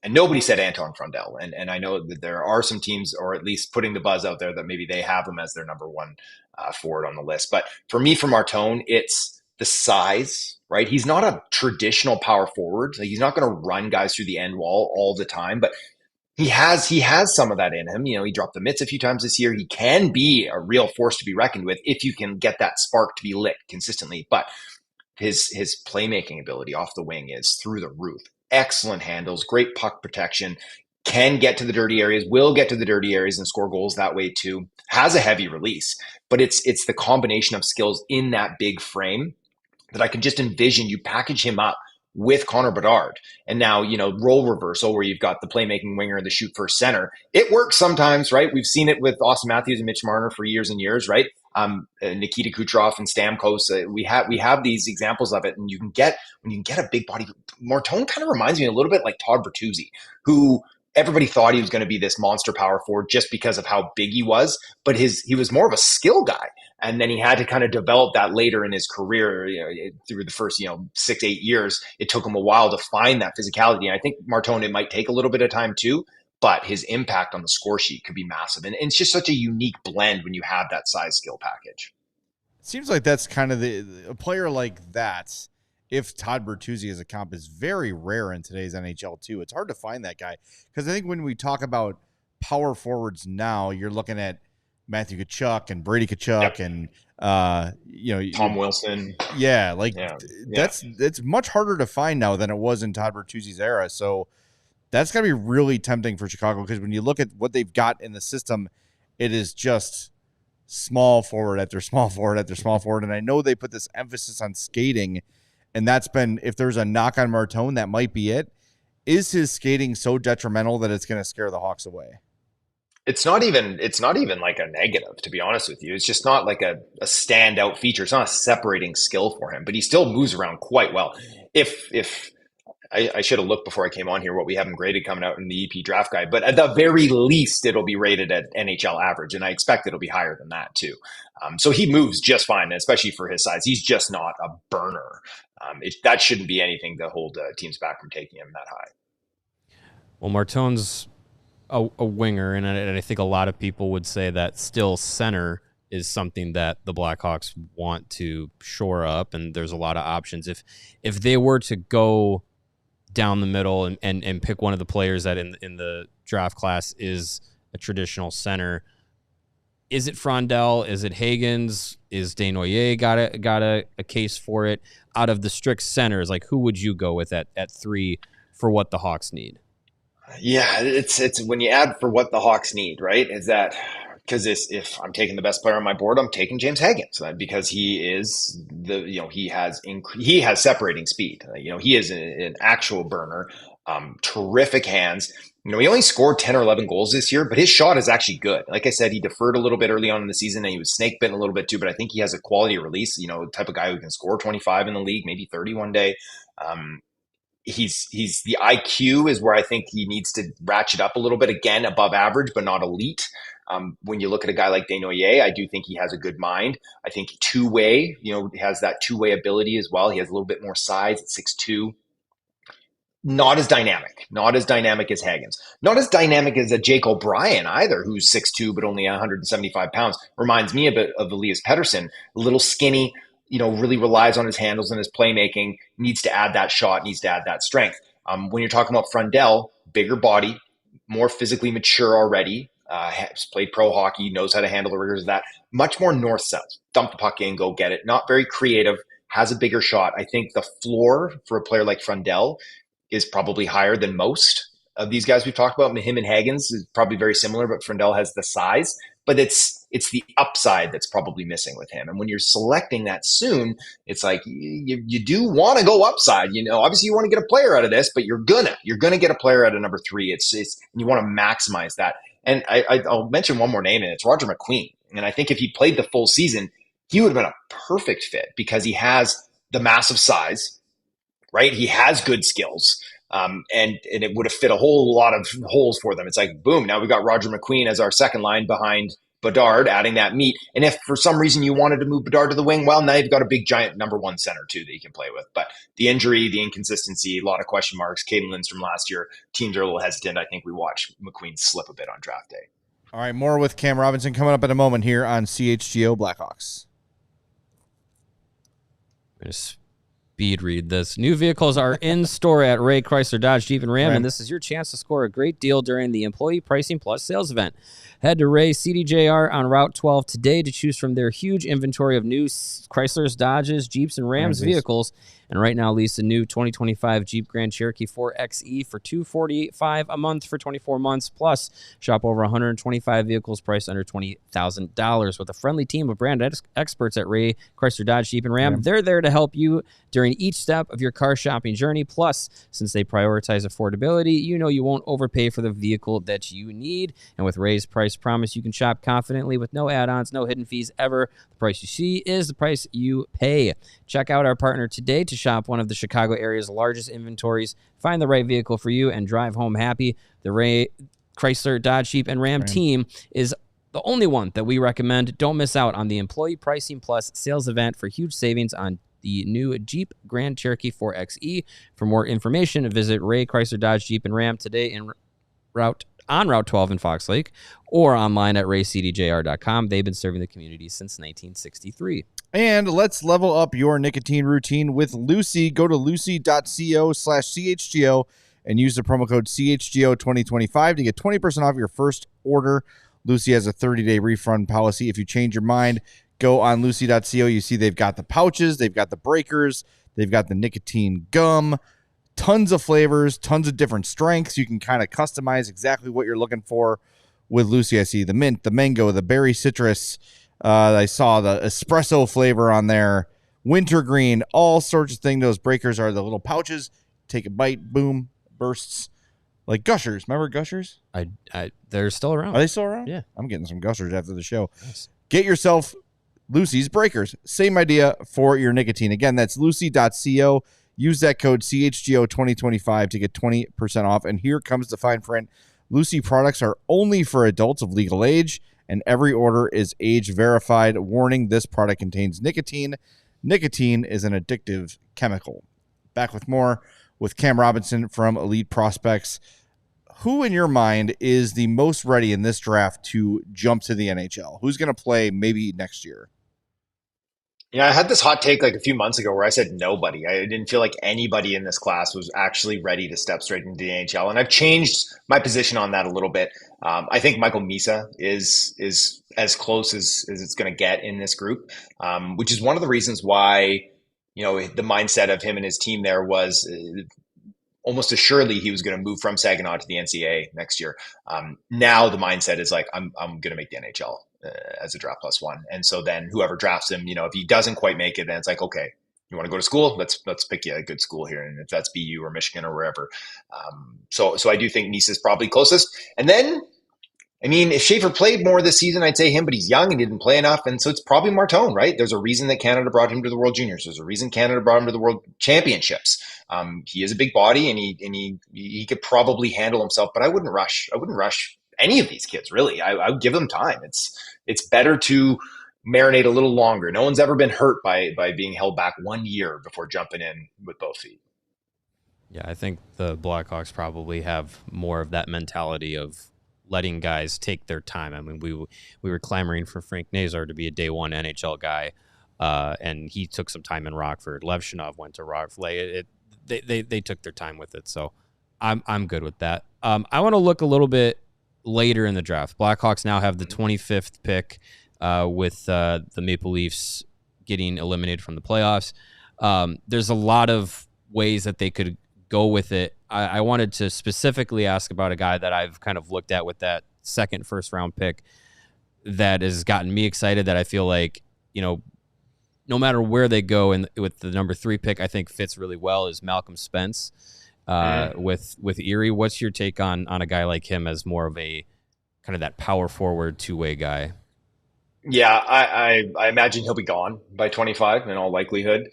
And nobody said Anton Frundell. And I know that there are some teams, or at least putting the buzz out there, that maybe they have him as their number one forward on the list. But for me, for Martone, it's the size, right? He's not a traditional power forward. Like, he's not going to run guys through the end wall all the time, but he has some of that in him. He dropped the mitts a few times this year. He can be a real force to be reckoned with if you can get that spark to be lit consistently. But his playmaking ability off the wing is through the roof. Excellent handles, great puck protection, can get to the dirty areas, will get to the dirty areas and score goals that way too. Has a heavy release, but it's the combination of skills in that big frame that I can just envision you package him up with Connor Bedard. And now, role reversal where you've got the playmaking winger and the shoot first center. It works sometimes, right? We've seen it with Austin Matthews and Mitch Marner for years and years, right? Nikita Kucherov and Stamkos. We have these examples of it, and when you can get a big body. Martone kind of reminds me a little bit like Todd Bertuzzi, who everybody thought he was going to be this monster power forward just because of how big he was, but he was more of a skill guy. And then he had to kind of develop that later in his career, through the first, 6-8 years. It took him a while to find that physicality. And I think Martone, it might take a little bit of time too, but his impact on the score sheet could be massive. And it's just such a unique blend when you have that size skill package. It seems like that's kind of a player like that. If Todd Bertuzzi as a comp is very rare in today's NHL too. It's hard to find that guy, because I think when we talk about power forwards now, you're looking at Matthew Tkachuk and Brady Tkachuk, and Tom Wilson. Yeah, it's much harder to find now than it was in Todd Bertuzzi's era. So that's got to be really tempting for Chicago, because when you look at what they've got in the system, it is just small forward after small forward after small forward. And I know they put this emphasis on skating, and that's been, if there's a knock on Martone, that might be it. Is his skating so detrimental that it's going to scare the Hawks away? It's not even like a negative, to be honest with you. It's just not like a standout feature. It's not a separating skill for him, but he still moves around quite well. If I should have looked before I came on here what we have him graded coming out in the EP draft guide, but at the very least, it'll be rated at NHL average, and I expect it'll be higher than that too. So he moves just fine, especially for his size. He's just not a burner. That shouldn't be anything to hold teams back from taking him that high. Well, Martone's a winger, and I think a lot of people would say that still center is something that the Blackhawks want to shore up, and there's a lot of options. If they were to go down the middle and pick one of the players that in the draft class is a traditional center, is it Frundell? Is it Hagens? Is Desnoyers got a case for it? Out of the strict centers, like, who would you go with at 3 for what the Hawks need? Yeah, it's when you add for what the Hawks need, right? Is that Because if I'm taking the best player on my board, I'm taking James Hagens because he is he has separating speed. He is an actual burner, terrific hands. He only scored 10 or 11 goals this year, but his shot is actually good. Like I said, he deferred a little bit early on in the season, and he was snake bitten a little bit too. But I think he has a quality release. Type of guy who can score 25 in the league, maybe 30 one day. He's the IQ is where I think he needs to ratchet up a little bit, again above average but not elite. When you look at a guy like Desnoyers, I do think he has a good mind. I think two-way, he has that two-way ability as well. He has a little bit more size at 6'2". Not as dynamic as Hagens. Not as dynamic as a Jake O'Brien either, who's 6'2", but only 175 pounds. Reminds me a bit of Elias Pettersson, a little skinny, really relies on his handles and his playmaking, needs to add that shot, needs to add that strength. When you're talking about Frundell, bigger body, more physically mature already, has played pro hockey, knows how to handle the rigors of that, much more north-south. Dump the puck in, go get it. Not very creative, has a bigger shot. I think the floor for a player like Frundell is probably higher than most of these guys we've talked about. Him and Hagens is probably very similar, but Frundell has the size. But it's the upside that's probably missing with him. And when you're selecting that soon, it's like you do want to go upside. Obviously you want to get a player out of this, but you're gonna get a player out of number 3. It's and you want to maximize that. And I'll mention one more name, and it's Roger McQueen. And I think if he played the full season, he would have been a perfect fit because he has the massive size, right? He has good skills. And it would have fit a whole lot of holes for them. It's like, boom, now we've got Roger McQueen as our second line behind Bedard, adding that meat. And if for some reason you wanted to move Bedard to the wing, well, now you've got a big, giant number 1 center, too, that you can play with. But the injury, the inconsistency, a lot of question marks. Caden Lindstrom last year, teams are a little hesitant. I think we watched McQueen slip a bit on draft day. All right, more with Cam Robinson coming up in a moment here on CHGO Blackhawks. I'm going to speed read this. New vehicles are in store at Ray Chrysler Dodge Jeep and Ram, and this is your chance to score a great deal during the Employee Pricing Plus sales event. Head to Ray CDJR on Route 12 today to choose from their huge inventory of new Chryslers, Dodges, Jeeps, and Rams vehicles. And right now, lease a new 2025 Jeep Grand Cherokee 4xe for $248.5 a month for 24 months. Plus, shop over 125 vehicles priced under $20,000 with a friendly team of brand experts at Ray Chrysler Dodge Jeep and Ram. They're there to help you during each step of your car shopping journey. Plus, since they prioritize affordability, you won't overpay for the vehicle that you need. And with Ray's price promise, you can shop confidently with no add-ons, no hidden fees ever. The price you see is the price you pay. Check out our partner today to shop one of the Chicago area's largest inventories. Find the right vehicle for you and drive home happy. The Ray Chrysler Dodge Jeep and Ram team is the only one that we recommend. Don't miss out on the Employee Pricing Plus sales event for huge savings on the new Jeep Grand Cherokee 4xe. For more information, visit Ray Chrysler Dodge Jeep and Ram today on Route 12 in Fox Lake or online at raycdjr.com. They've been serving the community since 1963. And let's level up your nicotine routine with Lucy. Go to lucy.co/CHGO and use the promo code CHGO2025 to get 20% off your first order. Lucy has a 30-day refund policy. If you change your mind, go on lucy.co. You see they've got the pouches, they've got the breakers, they've got the nicotine gum, tons of flavors, tons of different strengths. You can kind of customize exactly what you're looking for with Lucy. I see the mint, the mango, the berry citrus. I saw the espresso flavor on there, wintergreen, all sorts of things. Those breakers are the little pouches. Take a bite, boom, bursts. Like Gushers. Remember Gushers? They're still around. Are they still around? Yeah. I'm getting some Gushers after the show. Nice. Get yourself Lucy's breakers. Same idea for your nicotine. Again, that's lucy.co. Use that code CHGO2025 to get 20% off. And here comes the fine print. Lucy products are only for adults of legal age, and every order is age verified. Warning, this product contains nicotine. Nicotine is an addictive chemical. Back with more with Cam Robinson from Elite Prospects. Who in your mind is the most ready in this draft to jump to the NHL? Who's going to play maybe next year? Yeah, I had this hot take like a few months ago where I said nobody. I didn't feel like anybody in this class was actually ready to step straight into the NHL. And I've changed my position on that a little bit. I think Michael Misa is as close as it's going to get in this group, which is one of the reasons why, the mindset of him and his team there was almost assuredly he was going to move from Saginaw to the NCAA next year. Now the mindset is like, I'm going to make the NHL as a draft plus one. And so then whoever drafts him, if he doesn't quite make it, then it's like, okay, you want to go to school? Let's pick you a good school here. And if that's BU or Michigan or wherever. So I do think Misa is probably closest. And then, I mean, if Schaefer played more this season, I'd say him, but he's young and didn't play enough. And so it's probably Martone, right? There's a reason that Canada brought him to the World Juniors. There's a reason Canada brought him to the World Championships. He is a big body and he could probably handle himself, but I wouldn't rush any of these kids, really. I would give them time. It's better to marinate a little longer. No one's ever been hurt by being held back 1 year before jumping in with both feet. Yeah, I think the Blackhawks probably have more of that mentality of letting guys take their time. I mean, we were clamoring for Frank Nazar to be a day one NHL guy, and he took some time in Rockford. Levshinov went to Rockford. They took their time with it, so I'm good with that. I want to look a little bit later in the draft. Blackhawks now have the 25th pick, with the Maple Leafs getting eliminated from the playoffs. There's a lot of ways that they could go with it. I wanted to specifically ask about a guy that I've kind of looked at with that second first round pick that has gotten me excited, that I feel like, no matter where they go with the number 3 pick, I think fits really well, is Malcolm Spence with Erie. What's your take on a guy like him as more of a kind of that power forward two-way guy? Yeah, I imagine he'll be gone by 25 in all likelihood.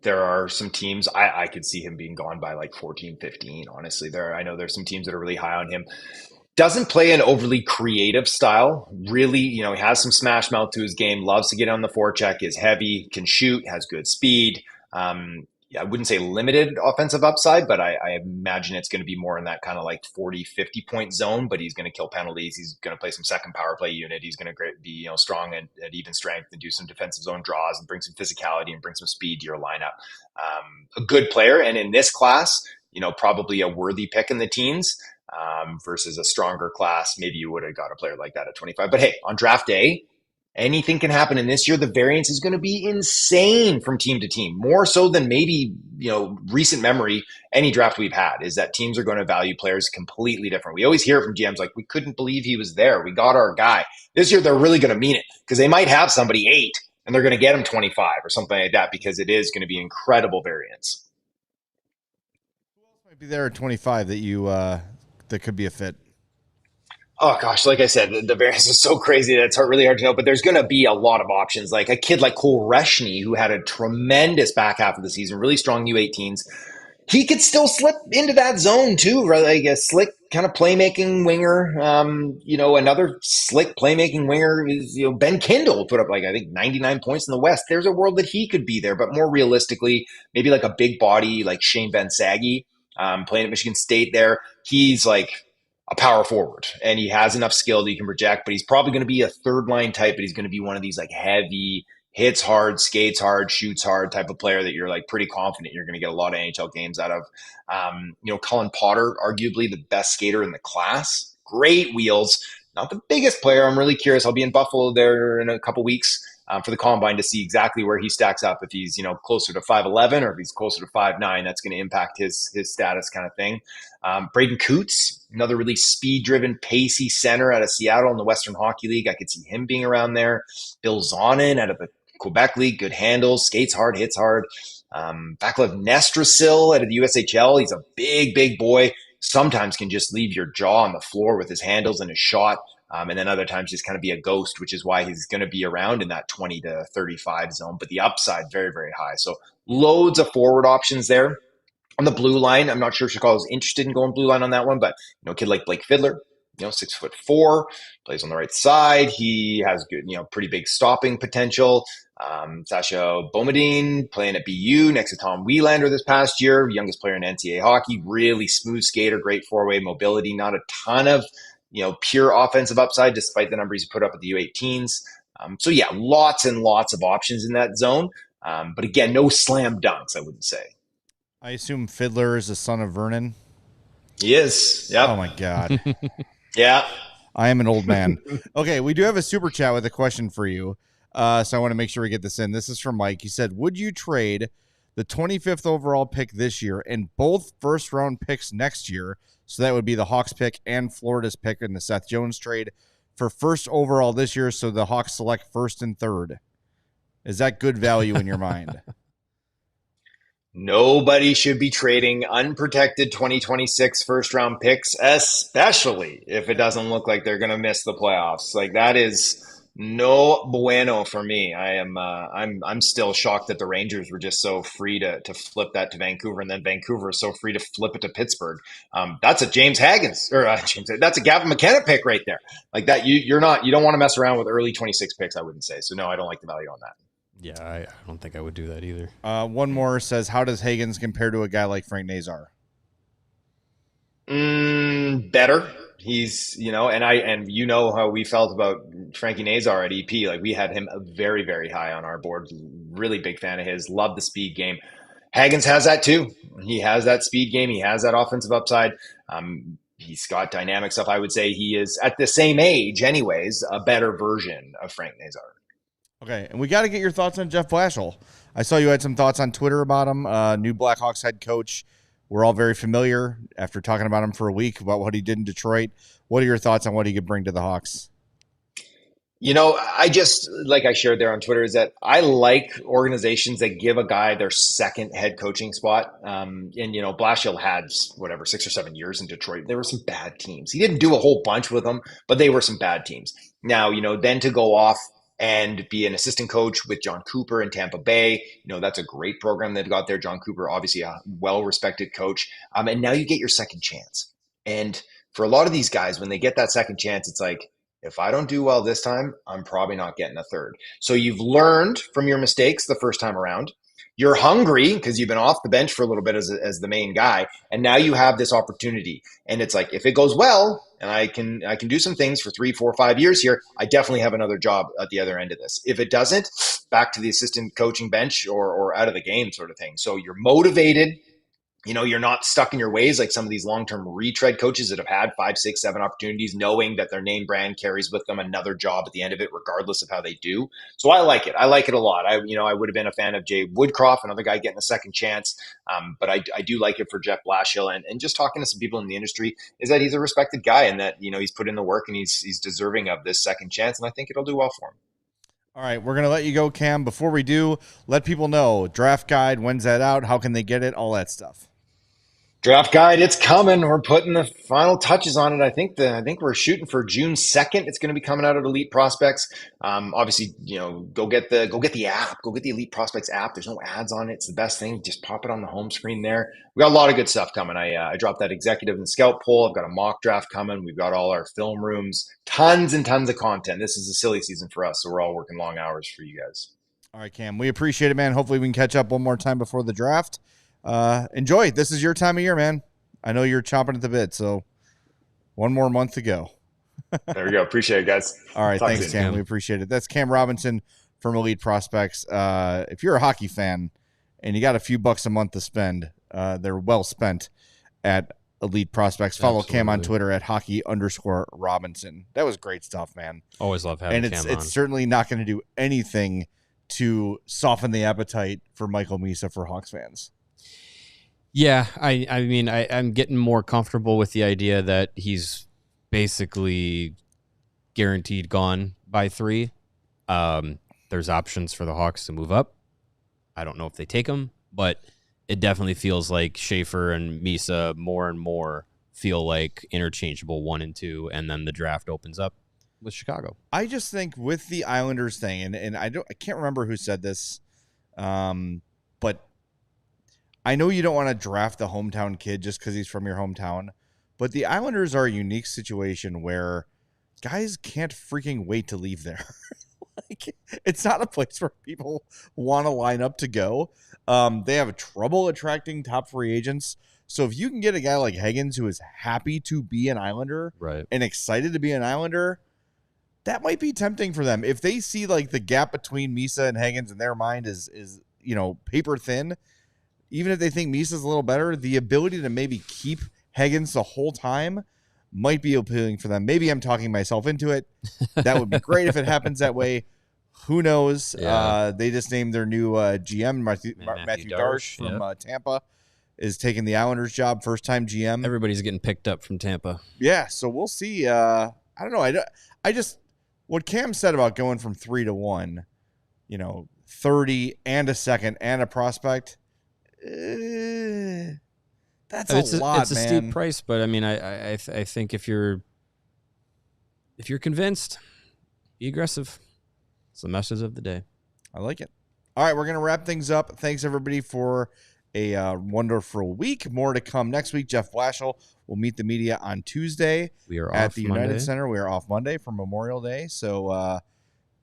There are some teams I could see him being gone by like 14, 15. Honestly, I know there's some teams that are really high on him. Doesn't play an overly creative style. Really, he has some smash mouth to his game. Loves to get on the forecheck. Is heavy, can shoot, has good speed. I wouldn't say limited offensive upside, but I imagine it's going to be more in that kind of like 40, 50 point zone, but he's going to kill penalties. He's going to play some second power play unit. He's going to be, strong at even strength and do some defensive zone draws and bring some physicality and bring some speed to your lineup. A good player. And in this class, probably a worthy pick in the teens, versus a stronger class. Maybe you would have got a player like that at 25, but hey, on draft day, anything can happen. And this year, the variance is going to be insane from team to team, more so than maybe, recent memory, any draft we've had, is that teams are going to value players completely different. We always hear from GMs like, we couldn't believe he was there. We got our guy. This year, they're really going to mean it, because they might have somebody 8 and they're going to get him 25 or something like that, because it is going to be incredible variance. Who else might be there at 25 that that could be a fit? Oh gosh, like I said, the variance is so crazy that it's really hard to know, but there's going to be a lot of options. Like a kid like Cole Reshny, who had a tremendous back half of the season, really strong U18s. He could still slip into that zone too, right? Like a slick kind of playmaking winger. Another slick playmaking winger is, Ben Kindle put up like, I think 99 points in the West. There's a world that he could be there, but more realistically, maybe like a big body like Shane Van Saggy, playing at Michigan State there. He's like a power forward, and he has enough skill that he can project, but he's probably going to be a third line type, but he's going to be one of these like heavy, hits hard, skates hard, shoots hard type of player that you're like pretty confident you're going to get a lot of NHL games out of. Colin Potter, arguably the best skater in the class, great wheels, not the biggest player. I'm really curious. I'll be in Buffalo there in a couple weeks for the Combine to see exactly where he stacks up. If he's, closer to 5'11", or if he's closer to 5'9", that's going to impact his status kind of thing. Braden Coots, another really speed-driven, pacey center out of Seattle in the Western Hockey League. I could see him being around there. Bill Zonin out of the Quebec League, good handles, skates hard, hits hard. Vaclav Nestrasil out of the USHL. He's a big, big boy. Sometimes can just leave your jaw on the floor with his handles and his shot. And then other times just kind of be a ghost, which is why he's going to be around in that 20 to 35 zone. But the upside, very, very high. So loads of forward options there. On the blue line, I'm not sure if Chicago's interested in going blue line on that one, but a kid like Blake Fiddler, 6'4", plays on the right side. He has good, pretty big stopping potential. Sasha Boumediene playing at BU next to Tom Wielander this past year, youngest player in NCAA hockey, really smooth skater, great four-way mobility, not a ton of pure offensive upside, despite the numbers he put up at the U18s. So yeah, lots and lots of options in that zone. But again, no slam dunks, I wouldn't say. I assume Fiddler is the son of Vernon. He is. Yep. Oh my God. Yeah. I am an old man. Okay, we do have a super chat with a question for you. So I want to make sure we get this in. This is from Mike. He said, would you trade the 25th overall pick this year, and both first-round picks next year. So that would be the Hawks pick and Florida's pick in the Seth Jones trade for first overall this year. So the Hawks select first and third. Is that good value in your mind? Nobody should be trading unprotected 2026 first-round picks, especially if it doesn't look like they're going to miss the playoffs. Like, that is no bueno for me. I'm still shocked that the Rangers were just so free to flip that to Vancouver, and then Vancouver is so free to flip it to Pittsburgh. That's a James Hagens that's a Gavin McKenna pick right there. Like that, you don't want to mess around with early 26 picks, I wouldn't say. So no, I don't like the value on that. Yeah, I don't think I would do that either. One more says, how does Hagens compare to a guy like Frank Nazar? Better. He's, and you know how we felt about Frankie Nazar at EP. Like, we had him very, very high on our board. Really big fan of his. Love the speed game. Hagens has that too. He has that speed game. He has that offensive upside. He's got dynamic stuff. I would say he is, at the same age anyways, a better version of Frank Nazar. Okay, and we got to get your thoughts on Jeff Blashill. I saw you had some thoughts on Twitter about him, new Blackhawks head coach. We're all very familiar after talking about him for a week about what he did in Detroit. What are your thoughts on what he could bring to the Hawks? I just, like I shared there on Twitter, is that I like organizations that give a guy their second head coaching spot. Blashill had, 6 or 7 years in Detroit. There were some bad teams. He didn't do a whole bunch with them, but they were some bad teams. Now, then to go off and be an assistant coach with John Cooper in Tampa Bay. That's a great program they've got there. John Cooper, obviously a well-respected coach. And now you get your second chance. And for a lot of these guys, when they get that second chance, it's like, if I don't do well this time, I'm probably not getting a third. So you've learned from your mistakes the first time around. You're hungry because you've been off the bench for a little bit as the main guy. And now you have this opportunity. And it's like, if it goes well, and I can do some things for 3, 4, 5 years here, I definitely have another job at the other end of this. If it doesn't, back to the assistant coaching bench or out of the game sort of thing. So you're motivated. You're not stuck in your ways like some of these long-term retread coaches that have had 5, 6, 7 opportunities, knowing that their name brand carries with them another job at the end of it, regardless of how they do. So I like it. I like it a lot. I would have been a fan of Jay Woodcroft, another guy getting a second chance. But I do like it for Jeff Blashill. And just talking to some people in the industry is that he's a respected guy and that, he's put in the work and he's deserving of this second chance. And I think it'll do well for him. All right, we're going to let you go, Cam. Before we do, let people know, draft guide, when's that out? How can they get it? All that stuff. Draft guide, it's coming. We're putting the final touches on it. I think we're shooting for June 2nd. It's going to be coming out of Elite Prospects. Obviously, go get the app. Go get the Elite Prospects app. There's no ads on it. It's the best thing. Just pop it on the home screen there. We got a lot of good stuff coming. I dropped that executive and scout poll. I've got a mock draft coming. We've got all our film rooms. Tons and tons of content. This is a silly season for us, so we're all working long hours for you guys. All right, Cam. We appreciate it, man. Hopefully we can catch up one more time before the draft. Enjoy. This is your time of year, man. I know you're chomping at the bit, so one more month to go. There we go. Appreciate it, guys. All right. Talk Thanks, soon. Cam. We appreciate it. That's Cam Robinson from Elite Prospects. If you're a hockey fan and you got a few bucks a month to spend, they're well spent at Elite Prospects. Follow Absolutely. Cam on Twitter at hockey_Robinson. That was great stuff, man. Always love having And Cam on. it's certainly not going to do anything to soften the appetite for Michael Misa for Hawks fans. Yeah, I mean, I'm getting more comfortable with the idea that he's basically guaranteed gone by 3. There's options for the Hawks to move up. I don't know if they take him, but it definitely feels like Schaefer and Misa more and more feel like interchangeable 1 and 2, and then the draft opens up with Chicago. I just think with the Islanders thing, and I can't remember who said this, but I know you don't want to draft the hometown kid just because he's from your hometown, but the Islanders are a unique situation where guys can't freaking wait to leave there. It's not a place where people want to line up to go. They have trouble attracting top free agents. So if you can get a guy like Hagens who is happy to be an Islander and excited to be an Islander, that might be tempting for them. If they see like the gap between Misa and Hagens in their mind is paper thin, even if they think Misa's a little better, the ability to maybe keep Hagens the whole time might be appealing for them. Maybe I'm talking myself into it. That would be great if it happens that way. Who knows? Yeah. They just named their new GM, Matthew Darsh from Tampa, is taking the Islanders job, first-time GM. Everybody's getting picked up from Tampa. Yeah, so we'll see. I don't know. I just what Cam said about going from 3 to 1, 30 and a second and a prospect. That's a lot, It's a man. steep price, but I mean, I think if you're convinced, be aggressive. It's the message of the day. I like it. All right, we're going to wrap things up. Thanks, everybody, for a wonderful week. More to come next week. Jeff Blashill will meet the media on Tuesday. We are at off the Monday. United Center. We are off Monday for Memorial Day. So,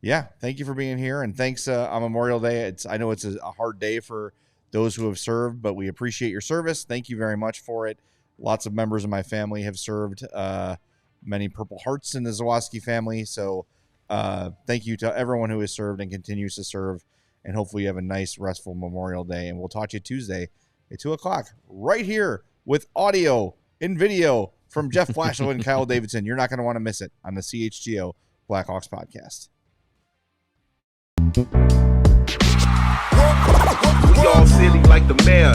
thank you for being here. And thanks on Memorial Day. I know it's a hard day for those who have served, but we appreciate your service. Thank you very much for it. Lots of members of my family have served, many Purple Hearts in the Zawoski family. So thank you to everyone who has served and continues to serve. And hopefully you have a nice, restful Memorial Day. And we'll talk to you Tuesday at 2 o'clock right here with audio and video from Jeff Blashill and Kyle Davidson. You're not going to want to miss it on the CHGO Blackhawks Podcast. We all silly like the mayor.